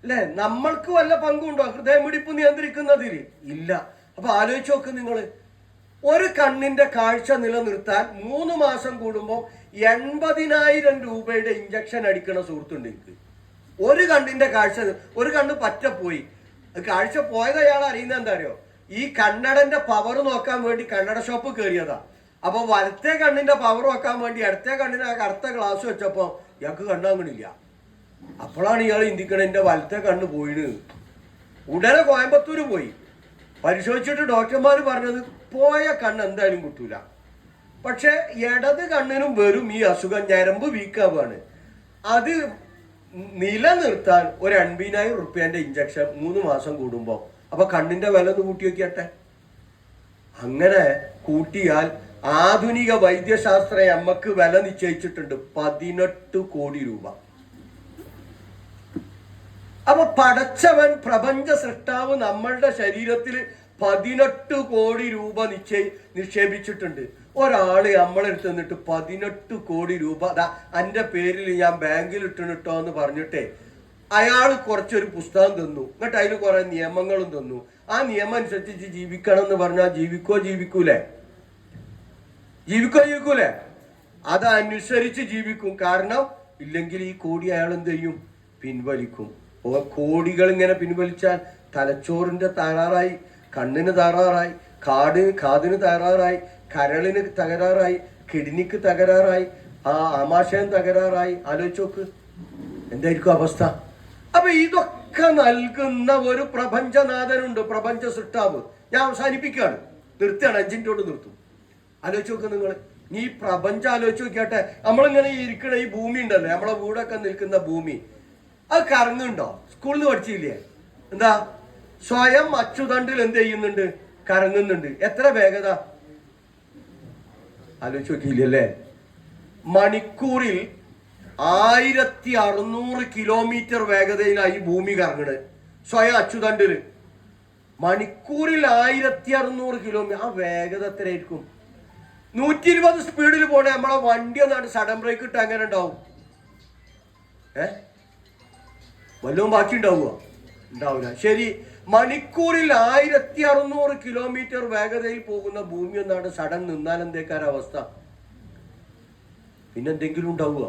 അല്ലെ? നമ്മൾക്ക് വല്ല പങ്കുണ്ടോ ഹൃദയമിടിപ്പ് നിയന്ത്രിക്കുന്നതിൽ? ഇല്ല. അപ്പൊ ആലോചിച്ച് നോക്ക് നിങ്ങള്. ഒരു കണ്ണിന്റെ കാഴ്ച നിലനിർത്താൻ 3 മാസം കൂടുമ്പോൾ 80,000 രൂപയുടെ ഇഞ്ചക്ഷൻ അടിക്കണ സുഹൃത്തുണ്ട് എനിക്ക്. ഒരു കണ്ണിന്റെ കാഴ്ച, ഒരു കണ്ണ് പറ്റപ്പോയി. കാഴ്ച പോയത് അയാൾ അറിയുന്നത് എന്താ അറിയോ? ഈ കണ്ണടന്റെ പവർ നോക്കാൻ വേണ്ടി കണ്ണട ഷോപ്പ് കയറിയതാ. അപ്പൊ വലത്തെ കണ്ണിന്റെ പവർ നോക്കാൻ വേണ്ടി ഇടത്തെ കണ്ണിന് കറുത്ത ഗ്ലാസ് വെച്ചപ്പോ ഇയാൾക്ക് കണ്ണാങ്ങണില്ല. അപ്പോഴാണ് ഇയാൾ ചിന്തിക്കണ എന്റെ വലത്തെ കണ്ണ് പോയിന്. ഉടനെ കോയമ്പത്തൂര് പോയി പരിശോധിച്ചിട്ട് ഡോക്ടർമാർ പറഞ്ഞത് പോയ കണ്ണ് എന്തായാലും കിട്ടൂല. പക്ഷെ ഇടത് കണ്ണിനും വരും ഈ അസുഖം, ഞരമ്പ് വീക്കാവാണ്. അത് നിലനിർത്താൻ ഒരു 80,000 റുപ്യന്റെ ഇഞ്ചക്ഷൻ 3 മാസം കൂടുമ്പോൾ, അപ്പൊ കണ്ണിന്റെ വില ഒന്ന് കൂട്ടി വെക്കട്ടെ. അങ്ങനെ കൂട്ടിയാൽ ആധുനിക വൈദ്യശാസ്ത്ര എമ്മക്ക് വില നിശ്ചയിച്ചിട്ടുണ്ട് 18 കോടി രൂപ. അപ്പൊ പടച്ചവൻ പ്രപഞ്ച സൃഷ്ടാവ് നമ്മളുടെ ശരീരത്തിൽ 18 കോടി രൂപ നിക്ഷേപിച്ചിട്ടുണ്ട്. ഒരാള് നമ്മളെടുത്ത് നിന്നിട്ട് 18 കോടി രൂപ എൻ്റെ പേരിൽ ഞാൻ ബാങ്കിൽ ഇട്ടിട്ടോ എന്ന് പറഞ്ഞിട്ടേ അയാൾ കുറച്ചൊരു പുസ്തകം തന്നു, എന്നിട്ട് അതിൽ കുറെ നിയമങ്ങളും തന്നു. ആ നിയമം അനുസരിച്ച് ജീവിക്കണം എന്ന് പറഞ്ഞാൽ ജീവിക്കൂലേ? അതനുസരിച്ച് ജീവിക്കും. കാരണം ഇല്ലെങ്കിൽ ഈ കോടി അയാൾ എന്ത് ചെയ്യും? പിൻവലിക്കും. കോടികൾ ഇങ്ങനെ പിൻവലിച്ചാൽ തലച്ചോറിന്റെ തകരാറായി, കണ്ണിന് തകരാറായി, കാതിന് തകരാറായി, കരളിന് തകരാറായി, കിഡ്നിക്ക് തകരാറായി, ആമാശയം തകരാറായി. ആലോചിച്ച് നോക്ക് എന്തായിരിക്കും അവസ്ഥ. അപ്പൊ ഇതൊക്കെ നൽകുന്ന ഒരു പ്രപഞ്ചനാഥനുണ്ട്, പ്രപഞ്ച സൃഷ്ടാവ്. ഞാൻ അവസാനിപ്പിക്കുകയാണ്, നിർത്തുകയാണ്, 5 മിനിറ്റോട് നിർത്തും. ആലോചിച്ച് നോക്ക് നിങ്ങൾ. ഈ പ്രപഞ്ചം ആലോചിച്ച് നോക്കിയാട്ടെ. നമ്മളിങ്ങനെ ഇരിക്കണ ഈ ഭൂമി ഉണ്ടല്ലോ, നമ്മളെ വീടൊക്കെ നിൽക്കുന്ന ഭൂമി, അത് കറങ്ങുന്നുണ്ടോ? സ്കൂളിൽ പഠിച്ചില്ലേ? എന്താ? സ്വയം അച്ചുതണ്ടിൽ എന്ത് ചെയ്യുന്നുണ്ട്? കറങ്ങുന്നുണ്ട്. എത്ര വേഗത ആലോചിച്ച് നോക്കിയില്ലേ? മണിക്കൂറിൽ 1600 കിലോമീറ്റർ വേഗതയിലായി ഭൂമി കറങ്ങണത് സ്വയം അച്ചുതണ്ടില്. മണിക്കൂറിൽ 1600 കിലോമീറ്റർ. ആ വേഗത എത്രയായിരിക്കും? 120 സ്പീഡിൽ പോണേ നമ്മളെ വണ്ടി ഒന്നാണ് സഡൻ ബ്രേക്ക് ഇട്ട് അങ്ങനെ ഉണ്ടാവും? വല്ലതും ബാക്കി ഉണ്ടാവില്ല. ശരി, മണിക്കൂറിൽ 1600 കിലോമീറ്റർ വേഗതയിൽ പോകുന്ന ഭൂമി ഒന്നാണ് സഡൻ നിന്നാൽ എന്തേക്കാരവസ്ഥ? പിന്നെന്തെങ്കിലും ഉണ്ടാവുക?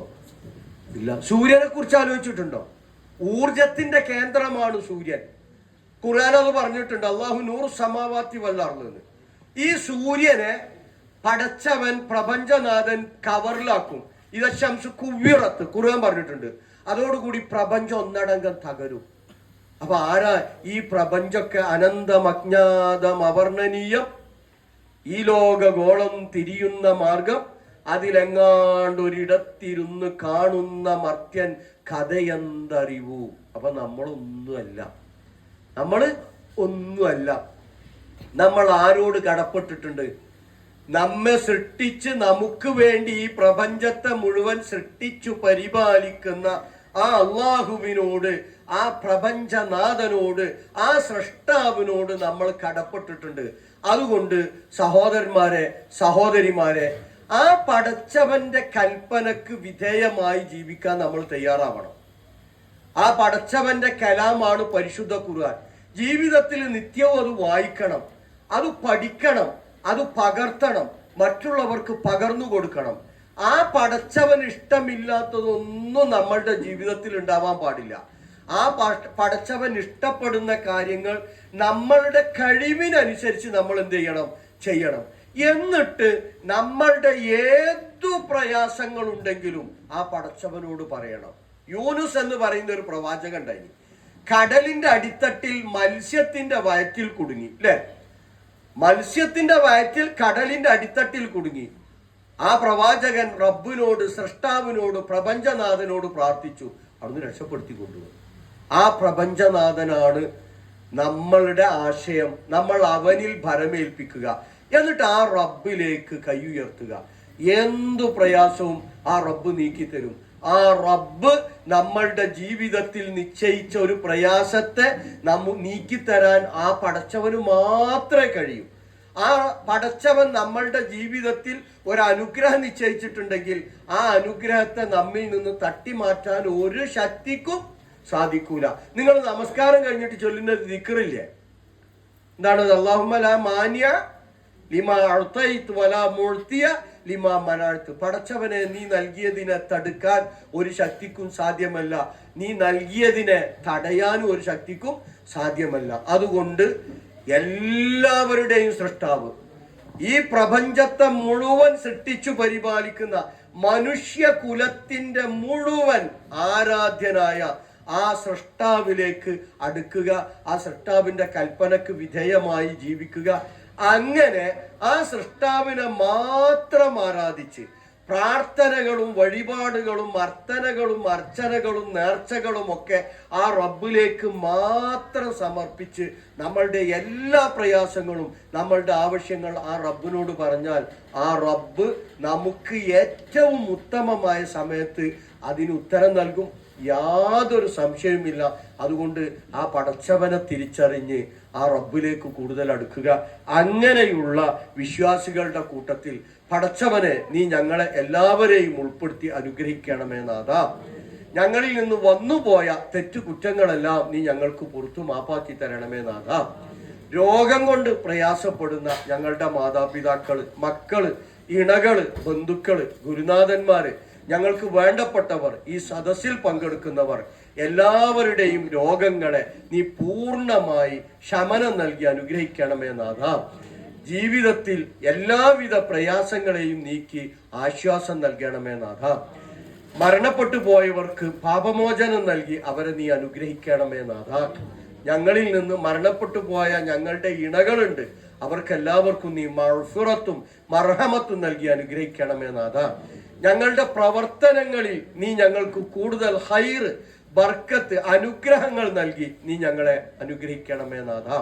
ഇല്ല. സൂര്യനെ കുറിച്ച് ആലോചിച്ചിട്ടുണ്ടോ? ഊർജത്തിന്റെ കേന്ദ്രമാണ് സൂര്യൻ. ഖുർആൻ അത് പറഞ്ഞിട്ടുണ്ട്, അല്ലാഹു നൂറു സമാവാത്തി വല്ലാർന്ന്. ഈ സൂര്യനെ പടച്ചവൻ പ്രപഞ്ചനാഥൻ കവറിലാക്കും. ഇത് ശംസു കുവ്വിറത്ത് ഖുർആൻ പറഞ്ഞിട്ടുണ്ട്. അതോടുകൂടി പ്രപഞ്ചം ഒന്നടങ്കം തകരും. അപ്പൊ ആരാ ഈ പ്രപഞ്ചമൊക്കെ? അനന്തം, അജ്ഞാതം, അവർണ്ണനീയം, ഈ ലോകഗോളം തിരിയുന്ന മാർഗം, അതിലെങ്ങാണ്ടൊരിടത്തിരുന്ന് കാണുന്ന മർത്യൻ കഥയെന്തറിവൂ. അപ്പൊ നമ്മളൊന്നുമല്ല. നമ്മൾ ആരോട് കടപ്പെട്ടിട്ടുണ്ട്? നമ്മെ സൃഷ്ടിച്ച് നമുക്ക് വേണ്ടി ഈ പ്രപഞ്ചത്തെ മുഴുവൻ സൃഷ്ടിച്ചു പരിപാലിക്കുന്ന ആ അള്ളാഹുവിനോട്, ആ പ്രപഞ്ചനാഥനോട്, ആ സൃഷ്ടാവിനോട് നമ്മൾ കടപ്പെട്ടിട്ടുണ്ട്. അതുകൊണ്ട് സഹോദരന്മാരെ, സഹോദരിമാരെ, ആ പടച്ചവന്റെ കൽപ്പനക്ക് വിധേയമായി ജീവിക്കാൻ നമ്മൾ തയ്യാറാവണം. ആ പടച്ചവന്റെ കലാമാണ് പരിശുദ്ധ ഖുർആൻ. ജീവിതത്തിൽ നിത്യവും അത് വായിക്കണം, അത് പഠിക്കണം, അത് പകർത്തണം, മറ്റുള്ളവർക്ക് പകർന്നു കൊടുക്കണം. ആ പടച്ചവൻ ഇഷ്ടമില്ലാത്തതൊന്നും നമ്മളുടെ ജീവിതത്തിൽ ഉണ്ടാവാൻ പാടില്ല. ആ പടച്ചവൻ ഇഷ്ടപ്പെടുന്ന കാര്യങ്ങൾ നമ്മളുടെ കഴിവിനനുസരിച്ച് നമ്മൾ എന്ത് ചെയ്യണം. എന്നിട്ട് നമ്മളുടെ ഏതു പ്രയാസങ്ങളുണ്ടെങ്കിലും ആ പടച്ചവനോട് പറയണം. യൂനുസ് എന്ന് പറയുന്ന ഒരു പ്രവാചകൻ ഉണ്ടായി. കടലിന്റെ അടിത്തട്ടിൽ മത്സ്യത്തിന്റെ വയറ്റിൽ കുടുങ്ങി, അല്ലെ? മത്സ്യത്തിന്റെ വയറ്റിൽ കടലിന്റെ അടിത്തട്ടിൽ കുടുങ്ങി. ആ പ്രവാചകൻ റബ്ബിനോട്, സൃഷ്ടാവിനോട്, പ്രപഞ്ചനാഥനോട് പ്രാർത്ഥിച്ചു. അവിടുന്ന് രക്ഷപ്പെടുത്തി കൊണ്ടുപോകും. ആ പ്രപഞ്ചനാഥനാണ് നമ്മളുടെ ആശയം. നമ്മൾ അവനിൽ ഭരമേൽപ്പിക്കുക, എന്നിട്ട് ആ റബ്ബിലേക്ക് കൈ ഉയർത്തുക. എന്തു പ്രയാസവും ആ റബ്ബ് നീക്കിത്തരും. ആ റബ്ബ് നമ്മളുടെ ജീവിതത്തിൽ നിശ്ചയിച്ച ഒരു പ്രയാസത്തെ നീക്കിത്തരാൻ ആ പടച്ചവന് മാത്രമേ കഴിയൂ. ആ പടച്ചവൻ നമ്മളുടെ ജീവിതത്തിൽ ഒരു അനുഗ്രഹം നിശ്ചയിച്ചിട്ടുണ്ടെങ്കിൽ ആ അനുഗ്രഹത്തെ നമ്മിൽ നിന്ന് തട്ടിമാറ്റാൻ ഒരു ശക്തിക്കും സാധിക്കൂല. നിങ്ങൾ നമസ്കാരം കഴിഞ്ഞിട്ട് ചൊല്ലുന്ന ദിക്റില്ലേ? എന്താണ്? അല്ലാഹുമ്മ ലാ മാനിയ ലിമാ അഅ്തൈത വലാ മുഅ്തിയ ലിമാ മനഅ്ത. പടച്ചവനെ, നീ നൽകിയതിനെ തടുക്കാൻ ഒരു ശക്തിക്കും സാധ്യമല്ല, നീ നൽകിയതിനെ തടയാനും ഒരു ശക്തിക്കും സാധ്യമല്ല. അതുകൊണ്ട് എല്ലാവരുടെയും സൃഷ്ടാവ്, ഈ പ്രപഞ്ചത്തെ മുഴുവൻ സൃഷ്ടിച്ചു പരിപാലിക്കുന്ന മനുഷ്യ കുലത്തിന്റെ മുഴുവൻ ആരാധ്യനായ ആ സൃഷ്ടാവിലേക്ക് അടുക്കുക, ആ സൃഷ്ടാവിന്റെ കൽപ്പനക്ക് വിധേയമായി ജീവിക്കുക. അങ്ങനെ ആ സൃഷ്ടാവിനെ മാത്രം ആരാധിച്ച് പ്രാർത്ഥനകളും വഴിപാടുകളും അർത്ഥനകളും അർച്ചനകളും നേർച്ചകളും ഒക്കെ ആ റബ്ബിലേക്ക് മാത്രം സമർപ്പിച്ച് നമ്മളുടെ എല്ലാ പ്രയാസങ്ങളും നമ്മളുടെ ആവശ്യങ്ങൾ ആ റബ്ബിനോട് പറഞ്ഞാൽ ആ റബ്ബ് നമുക്ക് ഏറ്റവും ഉത്തമമായ സമയത്ത് അതിന് ഉത്തരം നൽകും. യാതൊരു സംശയവുമില്ല. അതുകൊണ്ട് ആ പടച്ചവനെ തിരിച്ചറിഞ്ഞ് ആ റബ്ബിലേക്ക് കൂടുതൽ അടുക്കുക. അങ്ങനെയുള്ള വിശ്വാസികളുടെ കൂട്ടത്തിൽ പടച്ചവനെ നീ ഞങ്ങളെ എല്ലാവരെയും ഉൾപ്പെടുത്തി അനുഗ്രഹിക്കണമേ നാഥാ. ഞങ്ങളിൽ നിന്ന് വന്നുപോയ തെറ്റുകുറ്റങ്ങളെല്ലാം നീ ഞങ്ങൾക്ക് പുറത്തു മാപ്പാക്കി തരണമേ നാഥാ. രോഗം കൊണ്ട് പ്രയാസപ്പെടുന്ന ഞങ്ങളുടെ മാതാപിതാക്കള്, മക്കള്, ഇണകള്, ബന്ധുക്കള്, ഗുരുനാഥന്മാര്, ഞങ്ങൾക്ക് വേണ്ടപ്പെട്ടവർ, ഈ സദസ്സിൽ പങ്കെടുക്കുന്നവർ എല്ലാവരുടെയും രോഗങ്ങളെ നീ പൂർണ്ണമായി ശമനം നൽകി അനുഗ്രഹിക്കണമേ നാഥാ. ജീവിതത്തിൽ എല്ലാവിധ പ്രയാസങ്ങളെയും നീക്കി ആശ്വാസം നൽകണമേ നാഥാ. മരണപ്പെട്ടു പോയവർക്ക് പാപമോചനം നൽകി അവരെ നീ അനുഗ്രഹിക്കണമേ നാഥാ. ഞങ്ങളിൽ നിന്ന് മരണപ്പെട്ടു പോയ ഞങ്ങളുടെ ഇണകളുണ്ട്, അവർക്കെല്ലാവർക്കും നീ മഗ്ഫിറത്തും മർഹമത്തും നൽകി അനുഗ്രഹിക്കണമേ നാഥാ. ഞങ്ങളുടെ പ്രവർത്തനങ്ങളിൽ നീ ഞങ്ങൾക്ക് കൂടുതൽ ഹൈർ, ബർക്കത്ത്, അനുഗ്രഹങ്ങൾ നൽകി നീ ഞങ്ങളെ അനുഗ്രഹിക്കണമേ നാഥാ.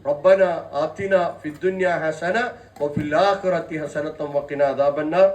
റബ്ബന ആതിന ഫിദ്ദുനിയ ഹസന വഫിൽ ആഖിറതി ഹസനത വഖിനാ അദാബന്നാർ.